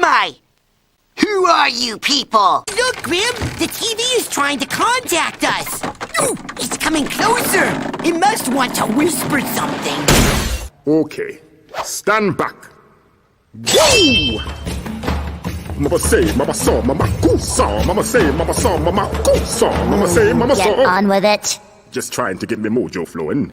guy! Who are you people? Look, Grim! The TV is trying to contact us! It's coming closer! It must want to whisper something! Okay, stand back. Woo! Mama say, mama saw, mama saw, mama say, mama saw, mama saw, mama say, mama saw. Get on with it. Just trying to get my mojo flowing.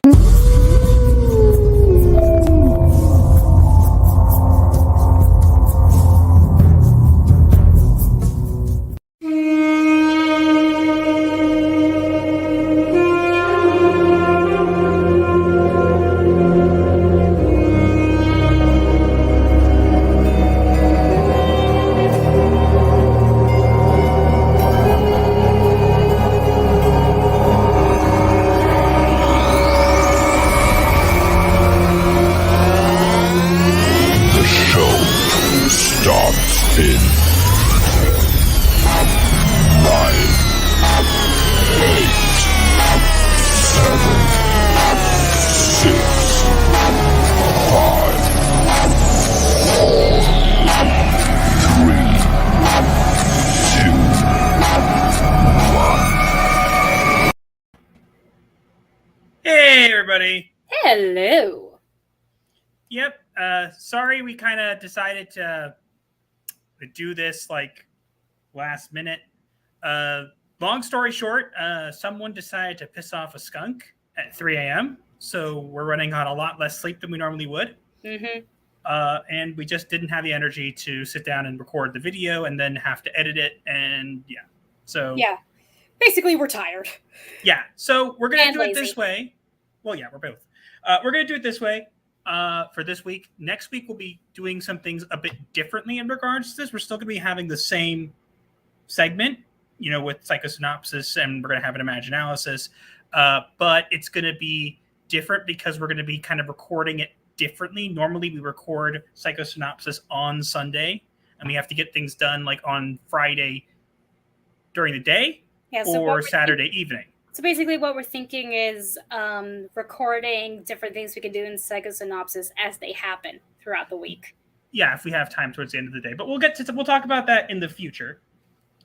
Hello. Yep. Sorry, we kind of decided to do this like last minute. Long story short, someone decided to piss off a skunk at 3 a.m. So we're running on a lot less sleep than we normally would. Mm-hmm. And we just didn't have the energy to sit down and record the video and then have to edit it. And yeah. So yeah, basically we're tired. Yeah. So we're going to do lazy. it this way. Well, yeah, we're both. We're going to do it this way for this week. Next week, we'll be doing some things a bit differently in regards to this. We're still going to be having the same segment, you know, with Psycho-Synopsis, and we're going to have an Imaginalysis. But it's going to be different because we're going to be kind of recording it differently. Normally, we record Psycho-Synopsis on Sunday, and we have to get things done like on Friday during the day or Saturday evening. So basically what we're thinking is recording different things we can do in Psycho-Synopsis as they happen throughout the week. Yeah, if we have time towards the end of the day. But we'll talk about that in the future.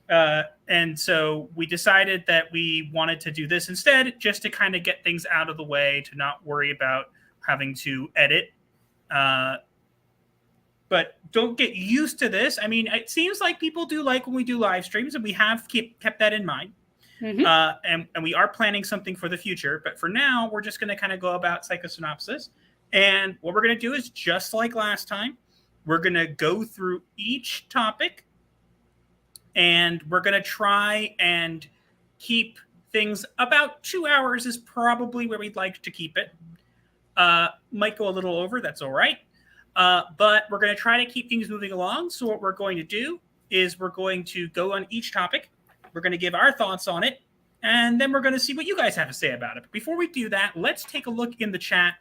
And so we decided that we wanted to do this instead, just to kind of get things out of the way, to not worry about having to edit. But don't get used to this. I mean, it seems like people do like when we do live streams, and we have kept that in mind. Mm-hmm. And we are planning something for the future. But for now, we're just going to kind of go about Psycho-Synopsis. And what we're going to do is, just like last time, we're going to go through each topic. And we're going to try and keep things about 2 hours is probably where we'd like to keep it. Might go a little over. That's all right. But we're going to try to keep things moving along. So what we're going to do is we're going to go on each topic. We're going to give our thoughts on it, and then we're going to see what you guys have to say about it. But before we do that, let's take a look in the chat.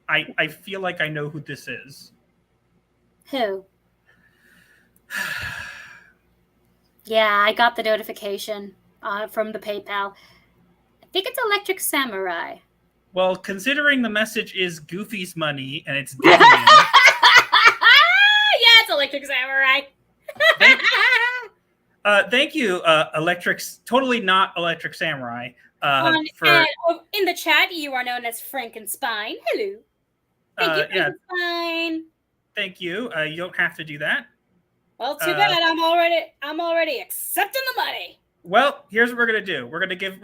I feel like I know who this is. Who? Yeah, I got the notification from the PayPal. I think it's Electric Samurai. Well, considering the message is Goofy's money and it's Damien. It's Electric Samurai. Thank you, totally not Electric Samurai. In the chat, you are known as Frankenspine. Hello. Thank you, Frankenspine. Thank you. You don't have to do that. Well, too bad. I'm already accepting the money. Well, here's what we're gonna do. We're gonna get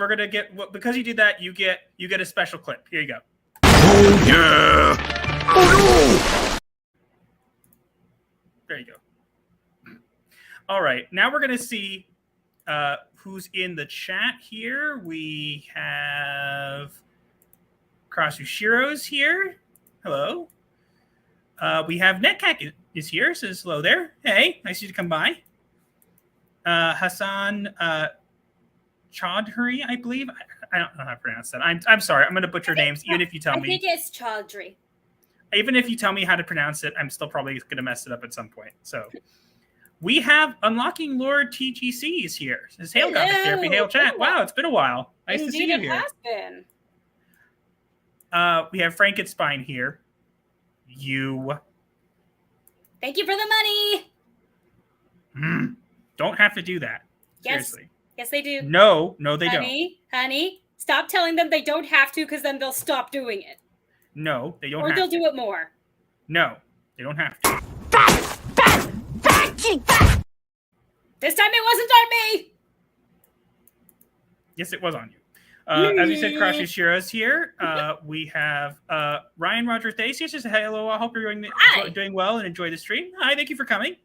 because you did that. You get a special clip. Here you go. Oh yeah! Oh no! There you go. All right, now we're going to see who's in the chat here. We have Krasushiro's here. Hello. We have Netcat is here. Says hello there. Hey, nice of you to come by. Hassan Chaudhry, I believe. I don't know how to pronounce that. I'm sorry. I'm going to butcher names, even if you tell me. I think it's Chaudhry. Even if you tell me how to pronounce it, I'm still probably going to mess it up at some point. So we have Unlocking Lord TGC is here. Says, Hail Gothic Therapy, Hail Chat. Wow, it's been a while. Nice to see you here. It has been. We have Frankenstein here. You. Thank you for the money. Don't have to do that. Yes. Seriously. Yes, they do. No, they don't. Honey, stop telling them they don't have to, because then they'll stop doing it. No, they don't or have they'll to. do it more. No, they don't have to. This time it wasn't on me! Yes, it was on you. As we said, Crush Shira's here. We have Ryan Roger Thacey says, hello, I hope you're doing well and enjoy the stream. Hi, thank you for coming.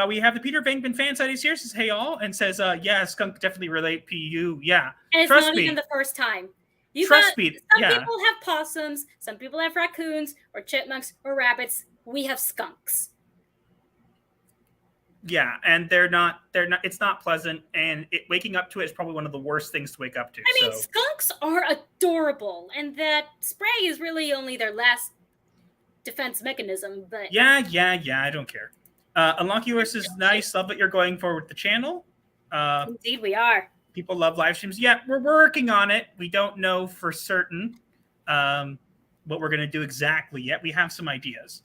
We have the Peter Venkman fan site is here, says, hey, all, and says, yeah, skunk definitely relate PU. Yeah. And it's Trust not me. even the first time. Trust me. Some people have possums, some people have raccoons, or chipmunks, or rabbits. We have skunks. Yeah, and they're not, it's not pleasant, and waking up to it is probably one of the worst things to wake up to. I mean, skunks are adorable, and that spray is really only their last defense mechanism, but... Yeah, I don't care. Unlockulous is nice. Love that you're going forward with the channel. Indeed, we are. People love live streams. Yeah, we're working on it. We don't know for certain what we're going to do exactly yet. We have some ideas.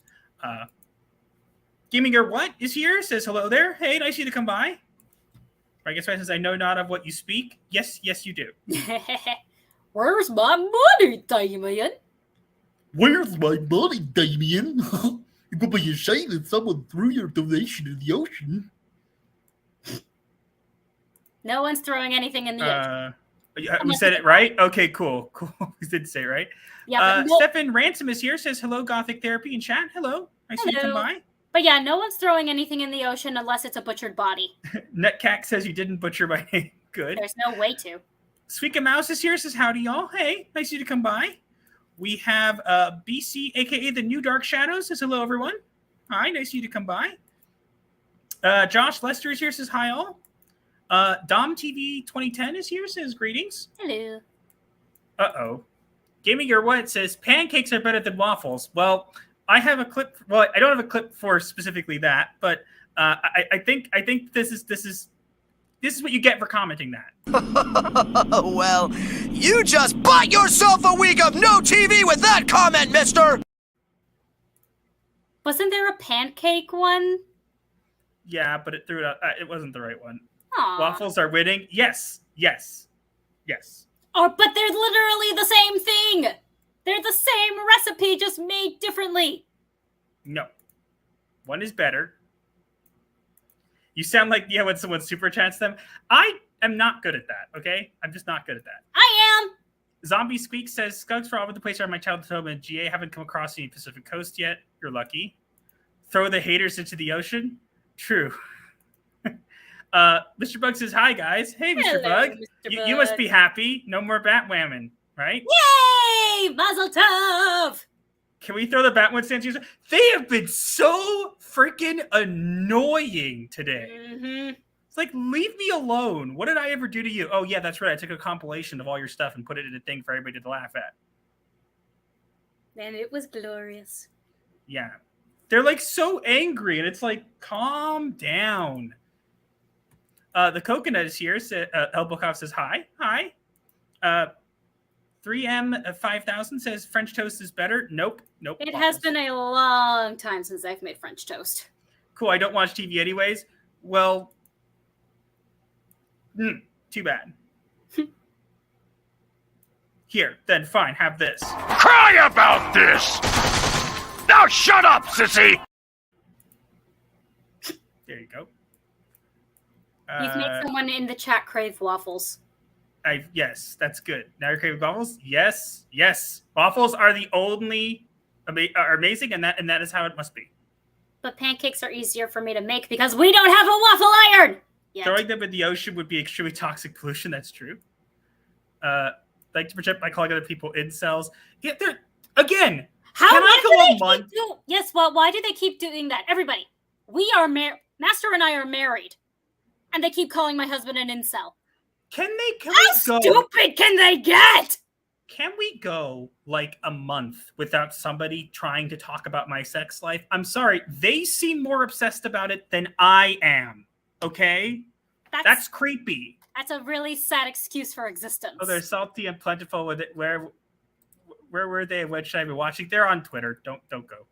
Gaming Your What is here. Says hello there. Hey, nice of you to come by. I guess I says I know not of what you speak. Yes, you do. Where's my money, Damien? Where's my money, Damien? It would be a shame if someone threw your donation in the ocean. No one's throwing anything in the ocean. We said it right? Okay, cool. We did say it right. Yeah, Stefan Ransom is here. Says hello, Gothic Therapy in chat. Hello. Nice to come by. But yeah, no one's throwing anything in the ocean unless it's a butchered body. Netcack says you didn't butcher my name. Good. There's no way to. Sweeka Mouse is here. Says howdy, y'all. Hey, nice of you to come by. We have BC, a.k.a. the New Dark Shadows. Says hello, everyone. Hi, nice of you to come by. Josh Lester is here. Says hi, all. Dom TV 2010 is here. Says greetings. Hello. Uh-oh. Gaming Your What says pancakes are better than waffles. Well, I have a clip. Well, I don't have a clip for specifically that, but I think this is what you get for commenting that. Well, you just bought yourself a week of no TV with that comment, mister! Wasn't there a pancake one? Yeah, but it threw it out. It wasn't the right one. Aww. Waffles are winning. Yes. Oh, but they're literally the same thing. They're the same recipe, just made differently. No. One is better. You sound like, when someone super chats them. I am not good at that, okay? I'm just not good at that. I am. Zombie Squeak says, skunks are all over the place around my childhood home in GA. Haven't come across any Pacific Coast yet. You're lucky. Throw the haters into the ocean. True. Mr. Bug says, hi, guys. Hey, Mr. Hello, Bug. Mr. You must be happy. No more Batwoman, right? Yay! Mazel tov! Can we throw the Batwoman statues? They have been so freaking annoying today. Mm-hmm. It's like, leave me alone. What did I ever do to you? Oh, yeah, that's right. I took a compilation of all your stuff and put it in a thing for everybody to laugh at. And it was glorious. Yeah. They're like so angry, and it's like, calm down. The coconut is here. Elbokov says, hi. 3M 5000 says French toast is better. Nope. It has been a long time since I've made French toast. Cool. I don't watch TV anyways. Well, too bad. Here, then fine. Have this. Cry about this! Now shut up, sissy! There you go. You've made someone in the chat crave waffles. Yes, that's good. Now you're craving waffles? Yes. Waffles are the only are amazing, and that is how it must be. But pancakes are easier for me to make because we don't have a waffle iron yet. Throwing them in the ocean would be extremely toxic pollution. That's true. Like to project by calling other people incels. Yeah, again. How can I go a month? Yes. Well, why do they keep doing that? Everybody, we are Master and I are married, and they keep calling my husband an incel. Can How stupid can they get? Can we go like a month without somebody trying to talk about my sex life? I'm sorry. They seem more obsessed about it than I am. Okay? That's creepy. That's a really sad excuse for existence. Oh, they're salty and plentiful with it. Where were they? What should I be watching? They're on Twitter. Don't go.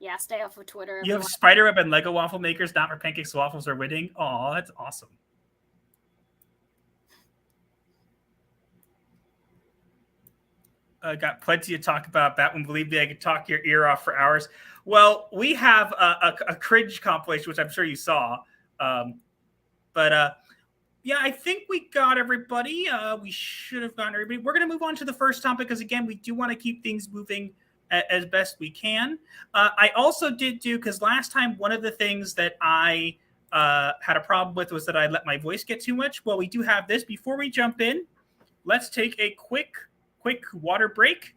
Yeah, stay off of Twitter. You have everyone. Spiderweb and Lego waffle makers, not for pancakes. Waffles are winning. Oh, that's awesome. Got plenty to talk about. Batwoman, believe me, I could talk your ear off for hours. Well, we have a cringe compilation, which I'm sure you saw. Yeah, I think we got everybody. We should have gotten everybody. We're going to move on to the first topic because, again, we do want to keep things moving as best we can. I also did do, because last time one of the things that I had a problem with was that I let my voice get too much. Well, we do have this. Before we jump in, let's take a quick water break.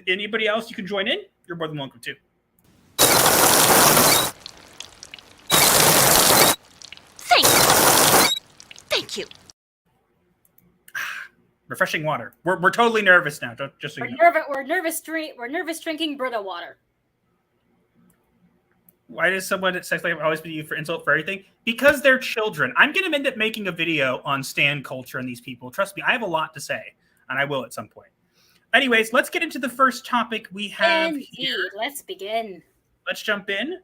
Anybody else, you can join in. You're more than welcome to. Thank you. Refreshing water. We're totally nervous now. Just so you know. We're nervous drinking Brita water. Why does someone at Sex Life always be used for insult for everything? Because they're children. I'm going to end up making a video on stan culture and these people. Trust me, I have a lot to say, and I will at some point. Anyways, let's get into the first topic we have here. Let's begin. Let's jump in.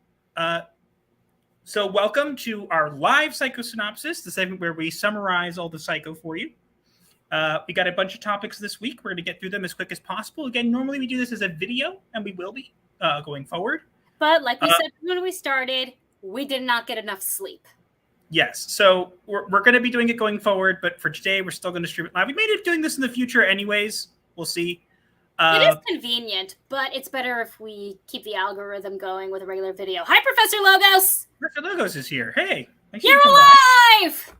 So welcome to our live Psycho-Synopsis, the segment where we summarize all the Psycho for you. We got a bunch of topics this week. We're going to get through them as quick as possible. Again, normally we do this as a video, and we will be going forward. But like we said when we started, we did not get enough sleep. Yes, so we're going to be doing it going forward, but for today, we're still going to stream it live. We may end up doing this in the future anyways. We'll see. It is convenient, but it's better if we keep the algorithm going with a regular video. Hi, Professor Logos! Professor Logos is here. Hey! You're alive!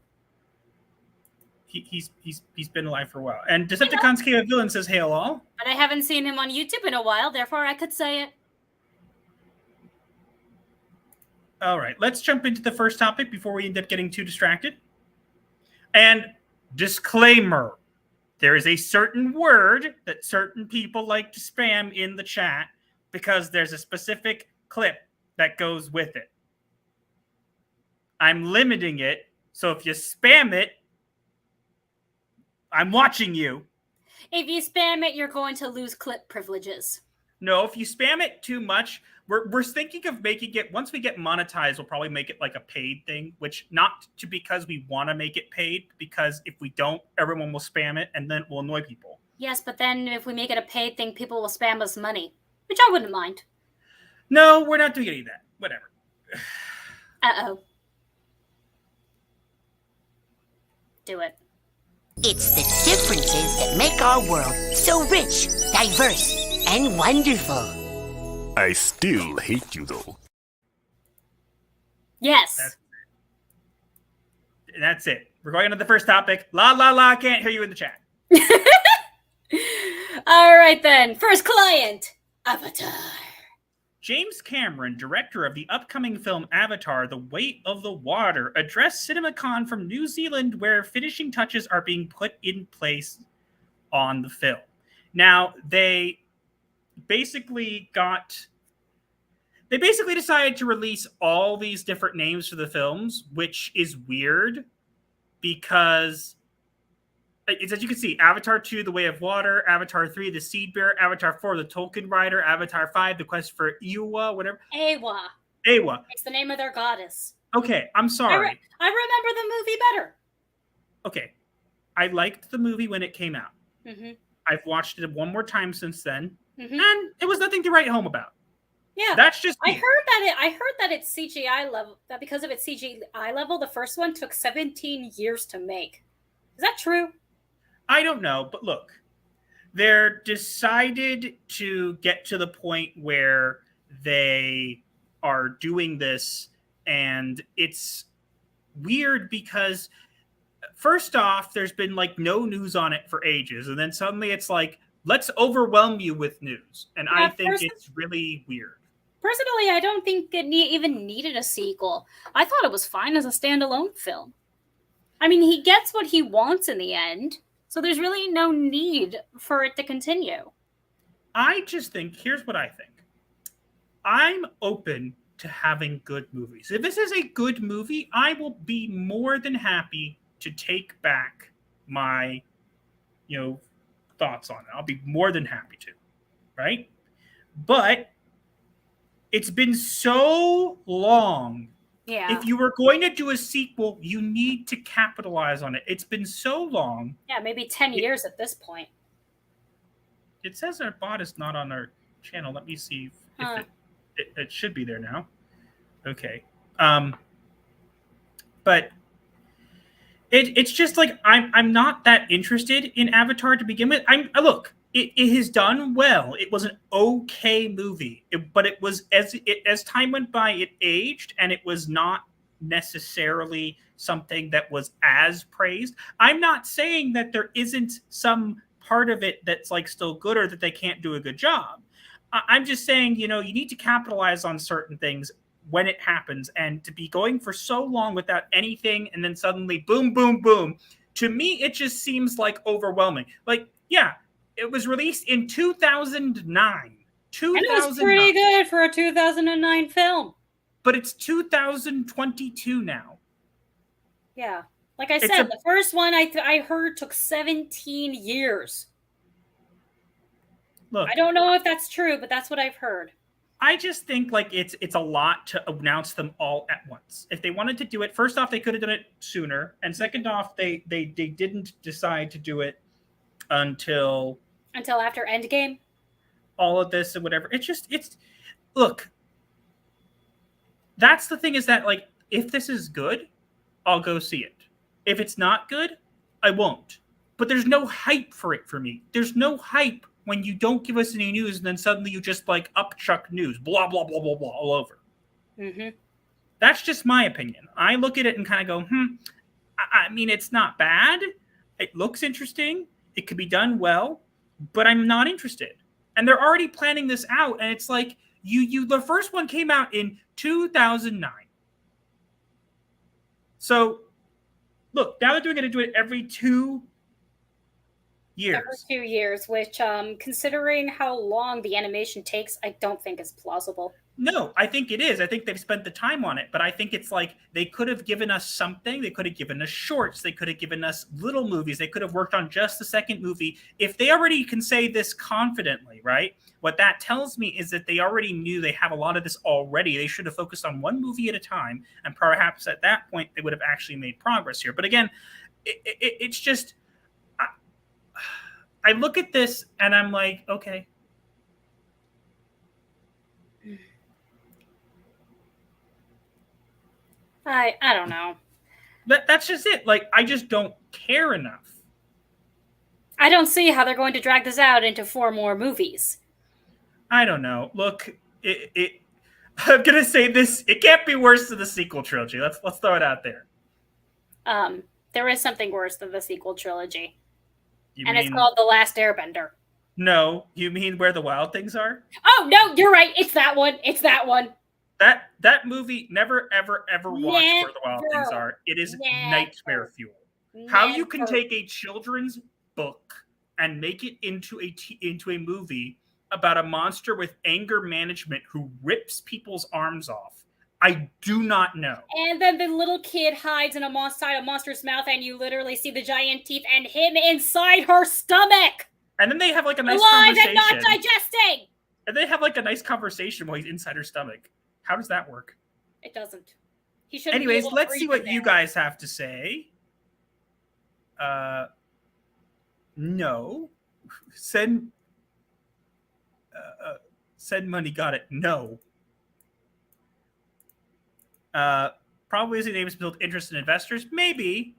He's been alive for a while. And Decepticon's King of Villain says, hail all. But I haven't seen him on YouTube in a while, therefore I could say it. All right, let's jump into the first topic before we end up getting too distracted. And disclaimer, there is a certain word that certain people like to spam in the chat because there's a specific clip that goes with it. I'm limiting it, so if you spam it, I'm watching you. If you spam it, you're going to lose clip privileges. No, if you spam it too much, we're thinking of making it, once we get monetized, we'll probably make it like a paid thing, which not to because we want to make it paid, because if we don't, everyone will spam it and then it will annoy people. Yes, but then if we make it a paid thing, people will spam us money, which I wouldn't mind. No, we're not doing any of that. Whatever. Uh-oh. Do it. It's the differences that make our world so rich, diverse, and wonderful. I still hate you, though. Yes. That's it. We're going on to the first topic. La, la, la, can't hear you in the chat. All right, then. First client, Avatar. James Cameron, director of the upcoming film Avatar, The Weight of the Water, addressed CinemaCon from New Zealand where finishing touches are being put in place on the film. Now, they basically decided to release all these different names for the films, which is weird because it's, as you can see, Avatar 2, The Way of Water, Avatar 3, The Seed Bearer, Avatar 4, The Tolkien Rider, Avatar 5, The Quest for Ewa, whatever. Ewa. It's the name of their goddess. Okay, I'm sorry. I remember the movie better. Okay, I liked the movie when it came out. Mm-hmm. I've watched it one more time since then, Mm-hmm. and it was nothing to write home about. Yeah, that's just me. I heard that it's CGI level. That because of its CGI level, the first one took 17 years to make. Is that true? I don't know, but look, they're decided to get to the point where they are doing this, and it's weird because first off, there's been like no news on it for ages, and then suddenly it's like, let's overwhelm you with news, and yeah, I think it's really weird. Personally, I don't think it even needed a sequel. I thought it was fine as a standalone film. I mean, he gets what he wants in the end, so there's really no need for it to continue. I just think, here's what I think. I'm open to having good movies. If this is a good movie, I will be more than happy to take back my, thoughts on it. I'll be more than happy to, right? But it's been so long. Yeah. If you were going to do a sequel, you need to capitalize on it. It's been so long. Yeah, maybe 10 years at this point. It says our bot is not on our channel. Let me see if it should be there now. Okay. But it's just like I'm not that interested in Avatar to begin with. Look, it has done well. It was an okay movie, but it was as time went by, it aged, and it was not necessarily something that was as praised. I'm not saying that there isn't some part of it that's like still good or that they can't do a good job. I'm just saying, you need to capitalize on certain things when it happens, and to be going for so long without anything and then suddenly boom, boom, boom. To me, it just seems like overwhelming. Like, yeah, it was released in 2009. And it was pretty good for a 2009 film. But it's 2022 now. Yeah. Like I said, the first one I heard took 17 years. Look, I don't know if that's true, but that's what I've heard. I just think like it's a lot to announce them all at once. If they wanted to do it, first off, they could have done it sooner, and second off, they didn't decide to do it until after Endgame. All of this and whatever. Look. That's the thing, is that like if this is good, I'll go see it. If it's not good, I won't. But there's no hype for it for me. There's no hype when you don't give us any news and then suddenly you just like upchuck news, blah, blah, blah, blah, blah, all over. Mm-hmm. That's just my opinion. I look at it and kind of go, I mean, it's not bad. It looks interesting. It could be done well, but I'm not interested. And they're already planning this out. And it's like, the first one came out in 2009. So look, now they're going to do it every 2 years. Every 2 years, which, considering how long the animation takes, I don't think is plausible. No, I think it is. I think they've spent the time on it, but I think it's like they could have given us something. They could have given us shorts. They could have given us little movies. They could have worked on just the second movie. If they already can say this confidently, right? What that tells me is that they already knew they have a lot of this already. They should have focused on one movie at a time, and perhaps at that point they would have actually made progress here. But again, it's just I look at this and I'm like, okay. I don't know. That's just it. Like, I just don't care enough. I don't see how they're going to drag this out into 4 more movies. I don't know. Look, I'm gonna say this. It can't be worse than the sequel trilogy. Let's throw it out there. There is something worse than the sequel trilogy, It's called The Last Airbender. No, you mean Where the Wild Things Are? Oh no, you're right. It's that one. That movie, never, ever, ever watch Where the Wild Things Are. It is nightmare fuel. How you can take a children's book and make it into a movie about a monster with anger management who rips people's arms off, I do not know. And then the little kid hides in a monster's mouth, and you literally see the giant teeth and him inside her stomach. And then they have like a nice alive conversation. And not digesting. And they have like a nice conversation while he's inside her stomach. How does that work? It doesn't. He should. Anyways, let's see what you guys have to say. No. Send money, got it. No. Probably as the name is built interest in investors. Maybe.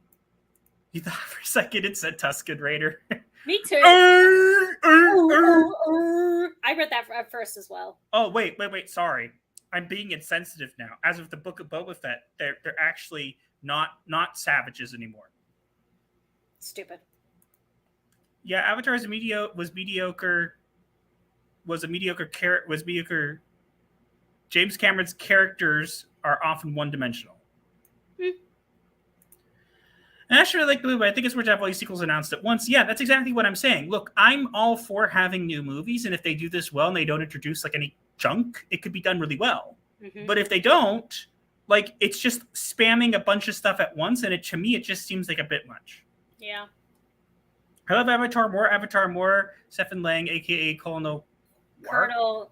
You thought for a second it said Tusken Raider. Me too. I read that at first as well. Oh, wait. Sorry. I'm being insensitive now. As of the Book of Boba Fett, they're actually not savages anymore. Stupid. Yeah, Avatar was mediocre. James Cameron's characters are often one-dimensional. And I actually really like the movie. I think it's worth to have all these sequels announced at once. Yeah, that's exactly what I'm saying. Look, I'm all for having new movies, and if they do this well and they don't introduce like any junk, it could be done really well. Mm-hmm. But if they don't, like, it's just spamming a bunch of stuff at once, and to me, it just seems like a bit much. Yeah. I love Avatar more. Stephen Lang, aka Colonel Colonel.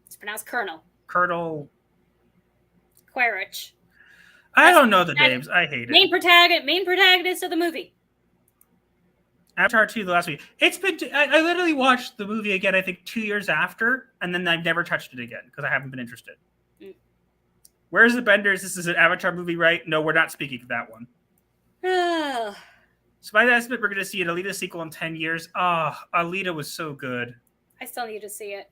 It's pronounced Colonel. Colonel. Quaritch. I don't know the names. I hate it. Main protagonist of the movie. Avatar 2, the last week. It's been. I literally watched the movie again. I think 2 years after, and then I've never touched it again because I haven't been interested. Where's the Benders? This is an Avatar movie, right? No, we're not speaking of that one. So by the estimate, we're going to see an Alita sequel in 10 years. Alita was so good. I still need to see it.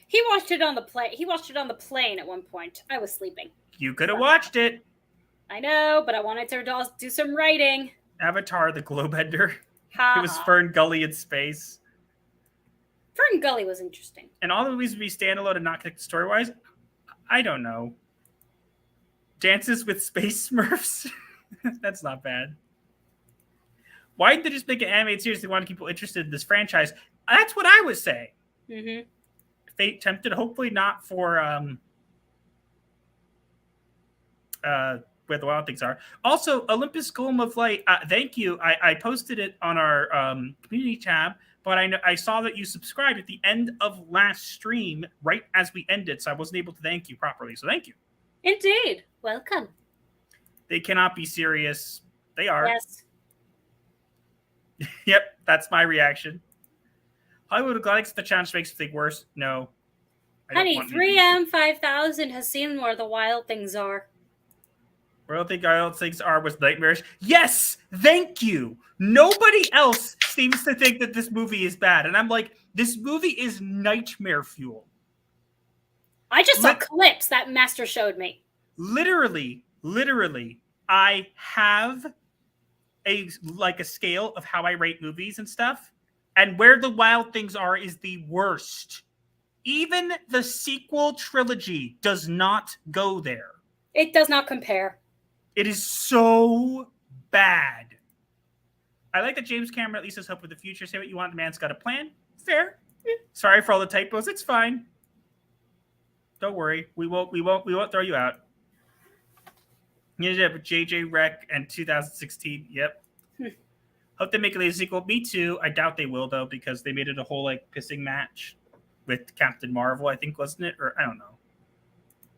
He watched it on the plane. He watched it on the plane at one point. I was sleeping. You could have watched it. I know, but I wanted to do some writing. Avatar, the Glowbender. Ha. It was Fern Gully in space. Fern Gully was interesting. And all the movies would be standalone and not connected story-wise? I don't know. Dances with Space Smurfs? That's not bad. Why didn't they just make an animated series? They want to keep people interested in this franchise. That's what I was saying. Mm-hmm. Fate tempted, hopefully not for where the wild things are. Also, Olympus Golem of Light, thank you. I posted it on our community tab, but I saw that you subscribed at the end of last stream, right as we ended, so I wasn't able to thank you properly. So thank you. Indeed. Welcome. They cannot be serious. They are. Yes. Yep, that's my reaction. Hollywood Athletics, the challenge makes the thing worse. No. Honey, 3M5000 has seen where the wild things are. Where I think wild things are was nightmarish. Yes, thank you. Nobody else seems to think that this movie is bad. And I'm like, this movie is nightmare fuel. I just saw clips that Master showed me. Literally, I have a scale of how I rate movies and stuff. And Where the Wild Things Are is the worst. Even the sequel trilogy does not go there. It does not compare. It is so bad. I like that James Cameron at least has hope for the future. Say what you want. The man's got a plan. Fair. Sorry for all the typos. It's fine. Don't worry. We won't throw you out. Yeah, but JJ Rec and 2016. Yep. Hope they make a sequel. Me too. I doubt they will though, because they made it a whole pissing match with Captain Marvel, I think, wasn't it? Or I don't know.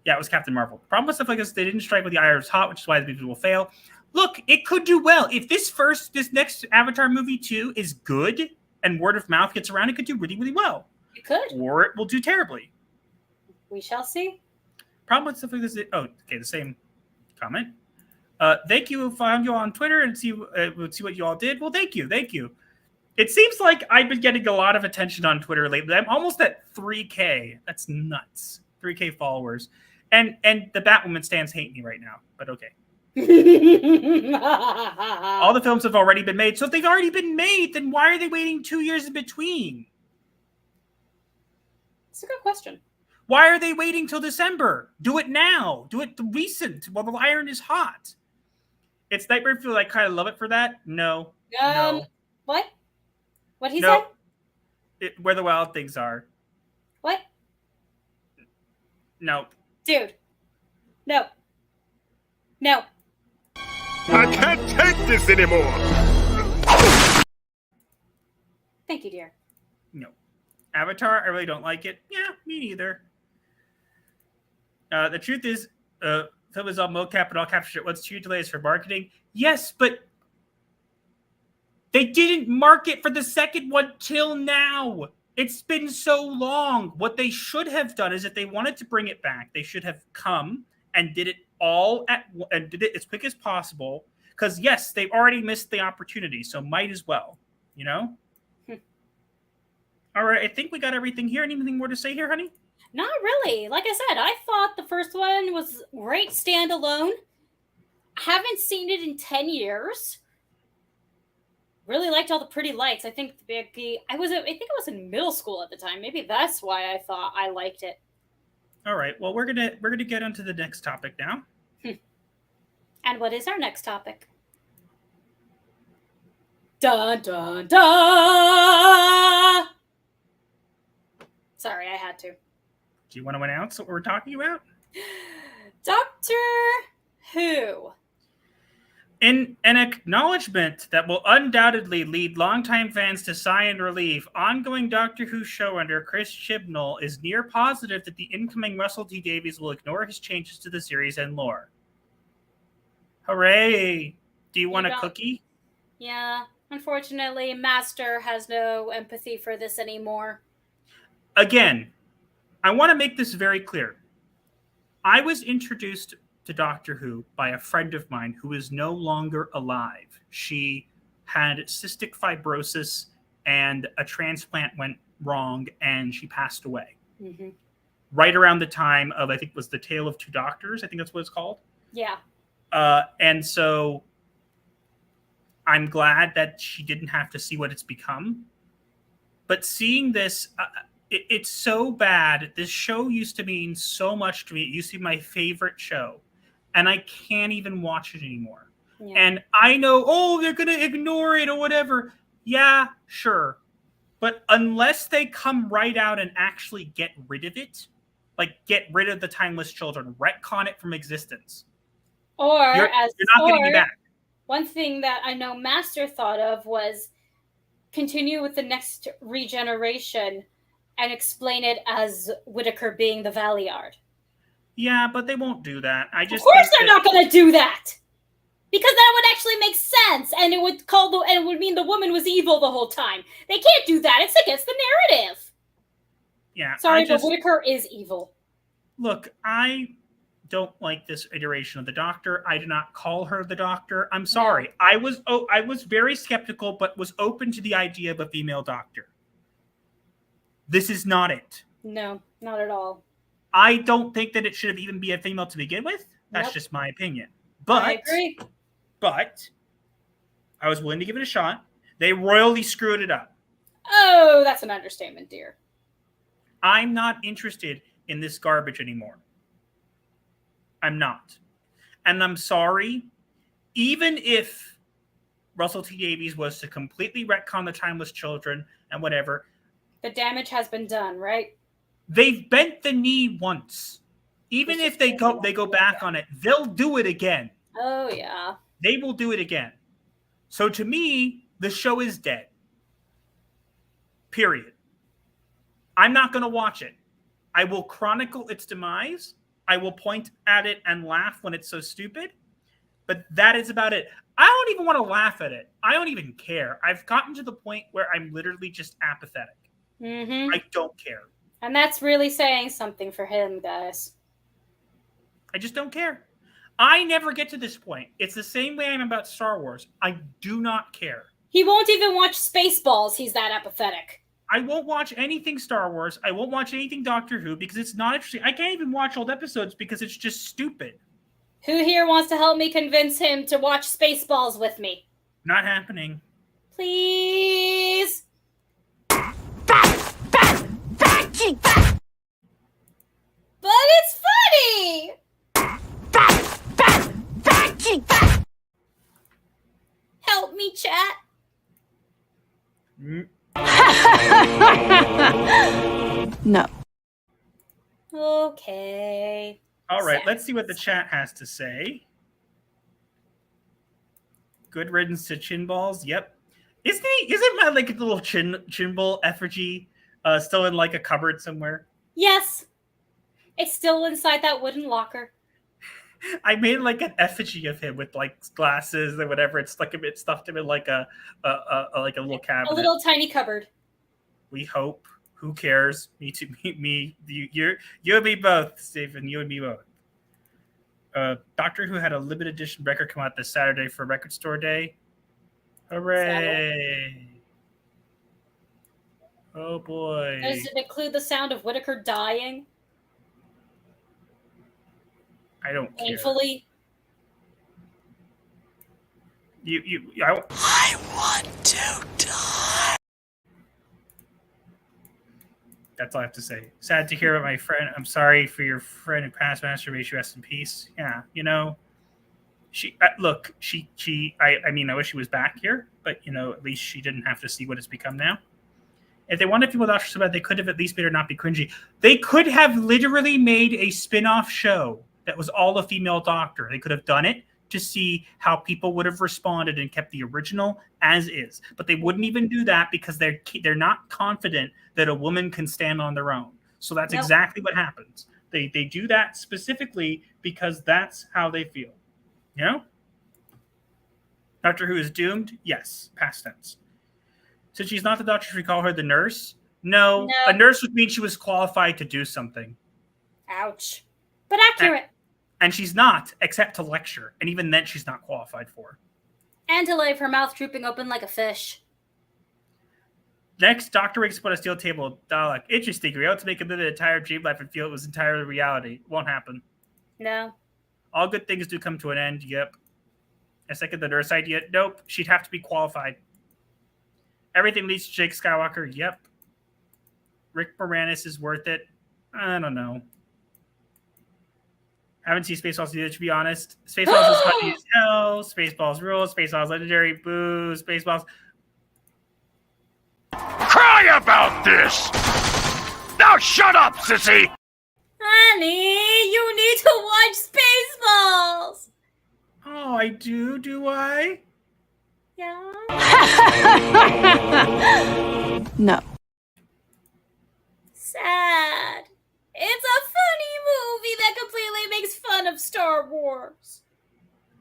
Yeah, it was Captain Marvel. The problem with stuff like this, they didn't strike with the iron hot, which is why the movies will fail. Look, it could do well. If this next Avatar movie 2 is good and word of mouth gets around, it could do really, really well. It could. Or it will do terribly. We shall see. Problem with stuff like this. The same comment. Thank you. Found you on Twitter and see what you all did. Well, thank you. It seems like I've been getting a lot of attention on Twitter lately. I'm almost at 3K. That's nuts. 3K followers. And the Batwoman stands hate me right now, but okay. All the films have already been made. So if they've already been made, then why are they waiting 2 years in between? It's a good question. Why are they waiting till December? Do it now. Do it recent while the iron is hot. It's Nightmare Fuel. I kind of love it for that. No. No. What? What he said? Where the Wild Things Are. What? No. Dude. No. I can't take this anymore. Thank you, dear. No. Avatar, I really don't like it. Yeah, me neither. The truth is, film is all mocap and all capture shit. What's 2 delays for marketing? Yes, but they didn't market for the second one till now. It's been so long. What they should have done is if they wanted to bring it back, they should have come and did it and did it as quick as possible. Because yes, they've already missed the opportunity, so might as well. You know. All right, I think we got everything here. Anything more to say here, honey? Not really. Like I said, I thought the first one was great standalone. Haven't seen it in 10 years. Really liked all the pretty lights. I think I think I was in middle school at the time. Maybe that's why I thought I liked it. All right. Well, we're gonna get onto the next topic now. And what is our next topic? Dun dun dun! Sorry, I had to. Do you want to announce what we're talking about? Doctor Who. In an acknowledgement that will undoubtedly lead longtime fans to sigh in relief, ongoing Doctor Who showrunner Chris Chibnall is near positive that the incoming Russell T Davies will ignore his changes to the series and lore. Hooray! Do you want a cookie? Yeah, unfortunately, Master has no empathy for this anymore. Again, I want to make this very clear. I was introduced to Doctor Who by a friend of mine who is no longer alive. She had cystic fibrosis and a transplant went wrong and she passed away. Mm-hmm. Right around the time of, I think it was The Tale of Two Doctors. I think that's what it's called. Yeah. And so I'm glad that she didn't have to see what it's become. But seeing this, it's so bad. This show used to mean so much to me. It used to be my favorite show. And I can't even watch it anymore. Yeah. And I know, they're going to ignore it or whatever. Yeah, sure. But unless they come right out and actually get rid of it, like get rid of the Timeless Children, retcon it from existence. Or you're not getting me back. One thing that I know Master thought of was continue with the next regeneration and explain it as Whittaker being the Valiard. Yeah, but they won't do that. Of course they're not going to do that! Because that would actually make sense, and it would mean the woman was evil the whole time. They can't do that. It's against the narrative. Yeah. Sorry, but Whittaker is evil. Look, I don't like this iteration of the Doctor. I do not call her the Doctor. I'm sorry. No. I was very skeptical, but was open to the idea of a female Doctor. This is not it. No, not at all. I don't think that it should have even be a female to begin with. That's just my opinion. But I agree. But I was willing to give it a shot. They royally screwed it up. Oh, that's an understatement, dear. I'm not interested in this garbage anymore. I'm not. And I'm sorry. Even if Russell T Davies was to completely retcon the Timeless Children and whatever, the damage has been done, right? They've bent the knee once. Even if they go back on it, they'll do it again. Oh, yeah. They will do it again. So to me, the show is dead. Period. I'm not going to watch it. I will chronicle its demise. I will point at it and laugh when it's so stupid. But that is about it. I don't even want to laugh at it. I don't even care. I've gotten to the point where I'm literally just apathetic. Mm-hmm. I don't care. And that's really saying something for him, guys. I just don't care. I never get to this point. It's the same way I'm about Star Wars. I do not care. He won't even watch Spaceballs. He's that apathetic. I won't watch anything Star Wars. I won't watch anything Doctor Who because it's not interesting. I can't even watch old episodes because it's just stupid. Who here wants to help me convince him to watch Spaceballs with me? Not happening. Please? But it's funny! Help me, chat. No. Okay. All right, let's see what the chat has to say. Good riddance to chin balls. Yep. Isn't my like a little chin ball effigy still in like a cupboard somewhere? Yes. It's still inside that wooden locker. I made like an effigy of him with like glasses and whatever. It's like it stuffed him in like a little cabinet. A little tiny cupboard. We hope. Who cares? Me too. Me. You and me both, Stephen. You and me both. Doctor Who had a limited edition record come out this Saturday for Record Store Day. Hooray! Saturday. Oh boy! Does it include the sound of Whittaker dying? I don't care. Painfully. I want to die. That's all I have to say. Sad to hear about my friend. I'm sorry for your friend who passed. Master, may she rest in peace. Yeah, you know, she look. I mean, I wish she was back here, but you know, at least she didn't have to see what it's become now. If they wanted female doctors so bad, they could have at least made her not be cringy. They could have literally made a spin-off show that was all a female doctor. They could have done it, to see how people would have responded and kept the original as is. But they wouldn't even do that because they're not confident that a woman can stand on their own. So that's exactly what happens. They do that specifically because that's how they feel. You know? Doctor Who is doomed? Yes. Past tense. Since she's not the doctor, should we call her the nurse? No. A nurse would mean she was qualified to do something. Ouch. But accurate. And she's not, except to lecture. And even then, she's not qualified for. And to leave her mouth drooping open like a fish. Next, Dr. wakes up on a steel table. Dalek. Interesting. You're able to make him live an entire dream life and feel it was entirely reality. Won't happen. No. All good things do come to an end. Yep. A second, the nurse idea. Nope. She'd have to be qualified. Everything leads to Jake Skywalker. Yep. Rick Moranis is worth it. I don't know. Haven't seen Spaceballs either, to be honest. Spaceballs is funny as hell. Spaceballs rule. Spaceballs legendary. Boo. Spaceballs. Cry about this! Now shut up, sissy! Honey, you need to watch Spaceballs! Oh, I do? Do I? Yeah. No. Sad. It's a funny movie that completely makes fun of Star Wars.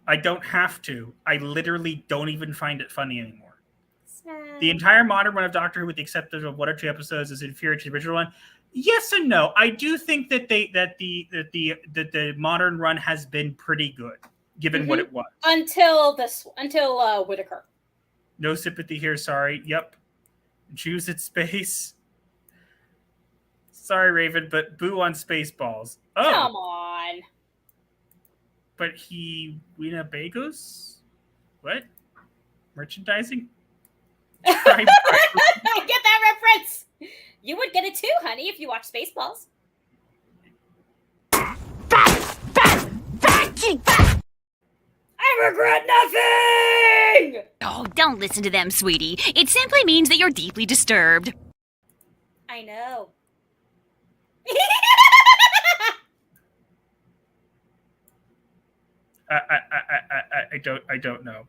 I don't have to. I literally don't even find it funny anymore. Sad. The entire modern run of Doctor Who, with the exception of 1 or 2 episodes, is inferior to the original one. Yes and no. I do think that the modern run has been pretty good, given what it was. Until Whittaker. No sympathy here. Sorry. Yep. Jews at space. Sorry, Raven, but boo on Spaceballs. Oh, come on. But he Winnebago's? What? Merchandising? I get that reference. You would get it too, honey, if you watch Spaceballs. I regret nothing! Oh, don't listen to them, sweetie. It simply means that you're deeply disturbed. I know. I don't know.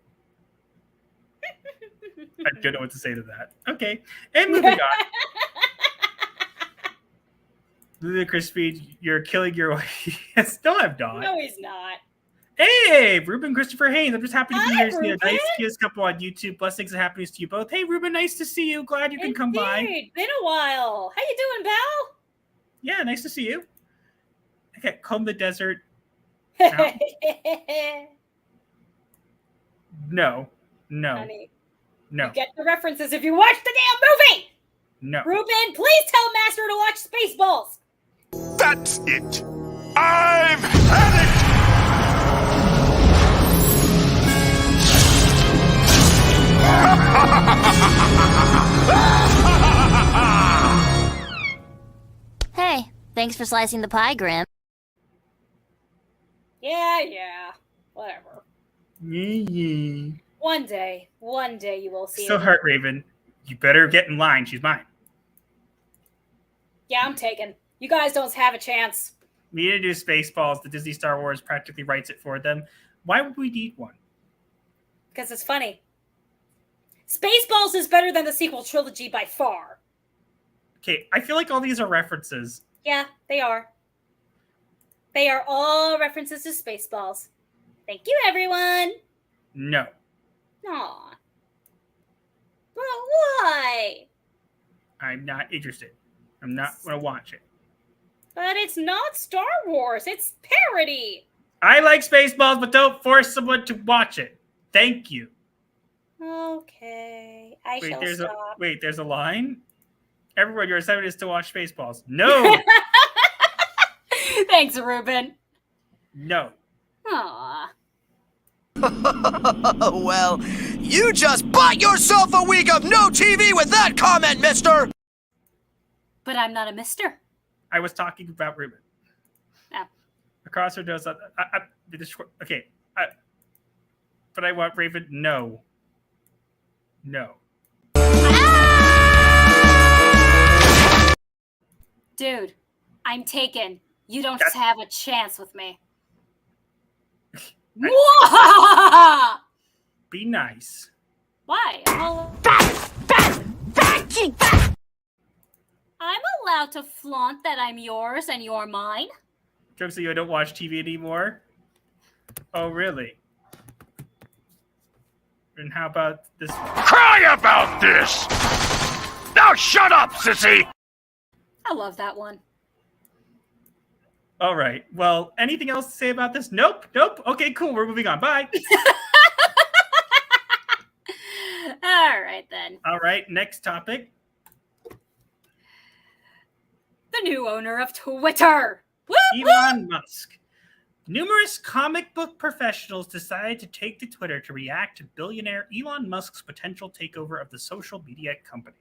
I don't know what to say to that. Okay, and moving on. Ludicrous Speed, you're killing your wife. Yes, no, I'm not. No, he's not. Hey, Ruben Christopher Haynes. I'm just happy to be here. Ruben. Nice to see this couple on YouTube. Blessings and happiness to you both. Hey, Ruben, nice to see you. Glad you can come by. Been a while. How you doing, pal? Yeah, nice to see you. Okay, comb the desert. No. Honey, No. you get the references if you watch the damn movie. No. Ruben, please tell Master to watch Spaceballs. That's it! I've had it! Hey, thanks for slicing the pie, Grim. Yeah, whatever. Yeah. One day you will see Still it. hurt, Raven. You better get in line. She's mine. Yeah, I'm taken. You guys don't have a chance. We need to do Spaceballs. The Disney Star Wars practically writes it for them. Why would we need one? Because it's funny. Spaceballs is better than the sequel trilogy by far. Okay, I feel like all these are references. Yeah, they are. They are all references to Spaceballs. Thank you, everyone. No. Aw. But why? I'm not interested. I'm not going to watch it. But it's not Star Wars. It's parody. I like Spaceballs, but don't force someone to watch it. Thank you. Okay. I shall stop. There's a line? Everyone, your assignment is to watch Spaceballs. No! Thanks, Ruben. No. Aw. Well, you just bought yourself a week of no TV with that comment, mister! But I'm not a mister. I was talking about Ruben. Oh. Across her nose. Okay. But I want Raven. No. Dude, I'm taken. You don't have a chance with me. Mwahaha! Be nice. Why? I'm allowed to flaunt that I'm yours and you're mine. Jokes that you don't watch TV anymore? Oh, really? And how about this one? Cry about this! Now shut up, sissy! I love that one. All right. Well, anything else to say about this? Nope. Okay, cool. We're moving on. Bye. All right, then. All right. Next topic. The new owner of Twitter. Woo, Elon Musk. Numerous comic book professionals decided to take to Twitter to react to billionaire Elon Musk's potential takeover of the social media company.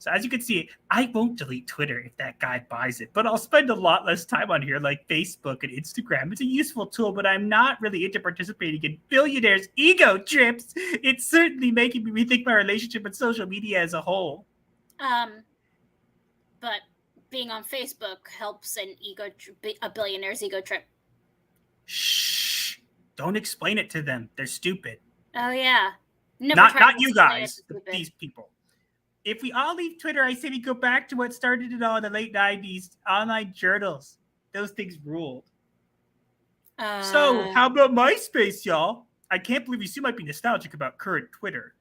So as you can see, I won't delete Twitter if that guy buys it, but I'll spend a lot less time on here like Facebook and Instagram. It's a useful tool, but I'm not really into participating in billionaires' ego trips. It's certainly making me rethink my relationship with social media as a whole. But being on Facebook helps a billionaire's ego trip. Shh! Don't explain it to them. They're stupid. Oh yeah, Not you guys. These people. If we all leave Twitter, I say we go back to what started it all in the late 90s, online journals. Those things ruled. So, how about MySpace, y'all? I can't believe you still might be nostalgic about current Twitter.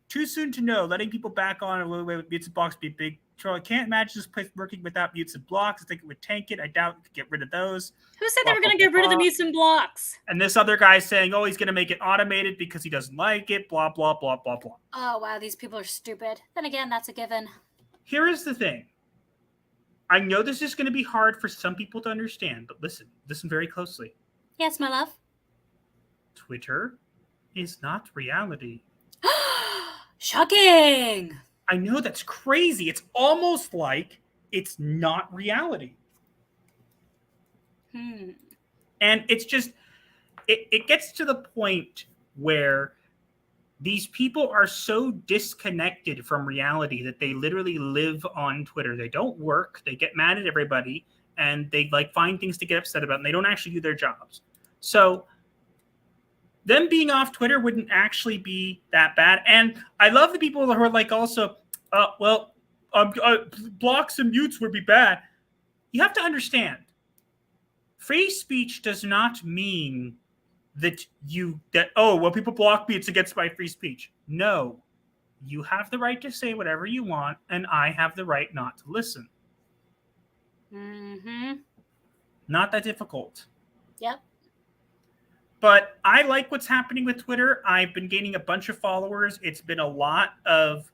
Too soon to know. Letting people back on a little way with mutes and blocks be a big trouble. I can't imagine this place working without mutes and blocks. I think it would tank it. I doubt we could get rid of those. Who said they were going to get rid of the mutes and blocks? And this other guy saying, oh, he's going to make it automated because he doesn't like it, blah, blah, blah, blah, blah. Oh, wow, these people are stupid. Then again, that's a given. Here is the thing. I know this is going to be hard for some people to understand, but listen very closely. Yes, my love. Twitter is not reality. Shocking! I know that's crazy. It's almost like it's not reality. And it's just, it gets to the point where these people are so disconnected from reality that they literally live on Twitter. They don't work. They get mad at everybody and they like find things to get upset about and they don't actually do their jobs. So them being off Twitter wouldn't actually be that bad. And I love the people who are like also, blocks and mutes would be bad. You have to understand, free speech does not mean that people block me, it's against my free speech. No, you have the right to say whatever you want, and I have the right not to listen. Not that difficult. Yep. But I like what's happening with Twitter. I've been gaining a bunch of followers. It's been a lot of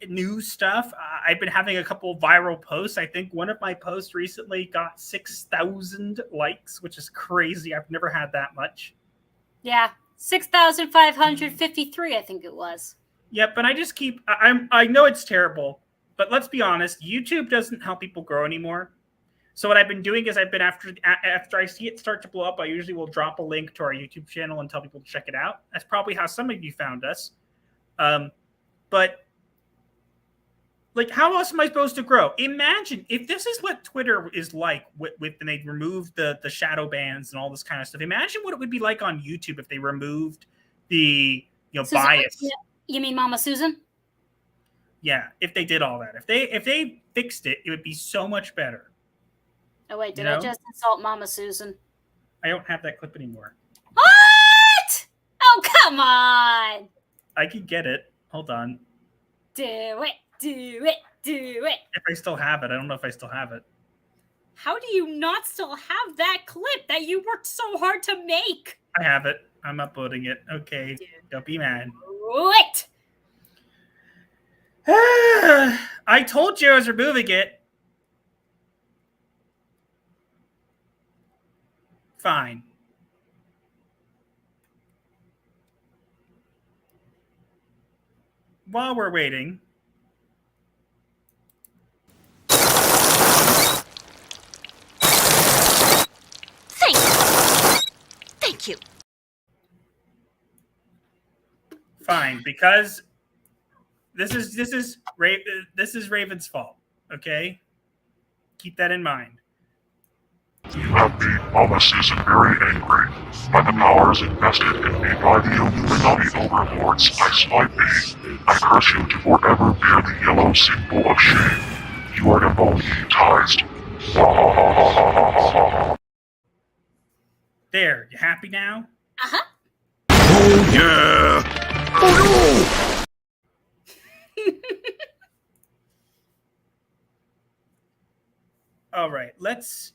new stuff. I've been having a couple viral posts. I think one of my posts recently got 6,000 likes, which is crazy. I've never had that much. Yeah, 6,553, I think it was. Yep, but I just keep... I know it's terrible, but let's be honest. YouTube doesn't help people grow anymore. So what I've been doing is I've been after I see it start to blow up, I usually will drop a link to our YouTube channel and tell people to check it out. That's probably how some of you found us. But like, how else am I supposed to grow? Imagine if this is what Twitter is like when they removed the shadow bans and all this kind of stuff. Imagine what it would be like on YouTube if they removed the bias. You mean Mama Susan? Yeah, if they did all that. If they fixed it, it would be so much better. Oh, wait, did I just insult Mama Susan? I don't have that clip anymore. What? Oh, come on. I can get it. Hold on. Do it. If I still have it. I don't know if I still have it. How do you not still have that clip that you worked so hard to make? I have it. I'm uploading it. Okay. Don't be mad. What? I told you I was removing it. Fine. While we're waiting. Thank you. Fine, because this is Raven's fault. Okay, keep that in mind. You have made Mama Susan very angry. By the powers invested in me by the Illuminati overlords, I spy me. I curse you to forever bear the yellow symbol of shame. You are demonetized. There, you happy now? Uh-huh. Oh yeah! Oh All right, let's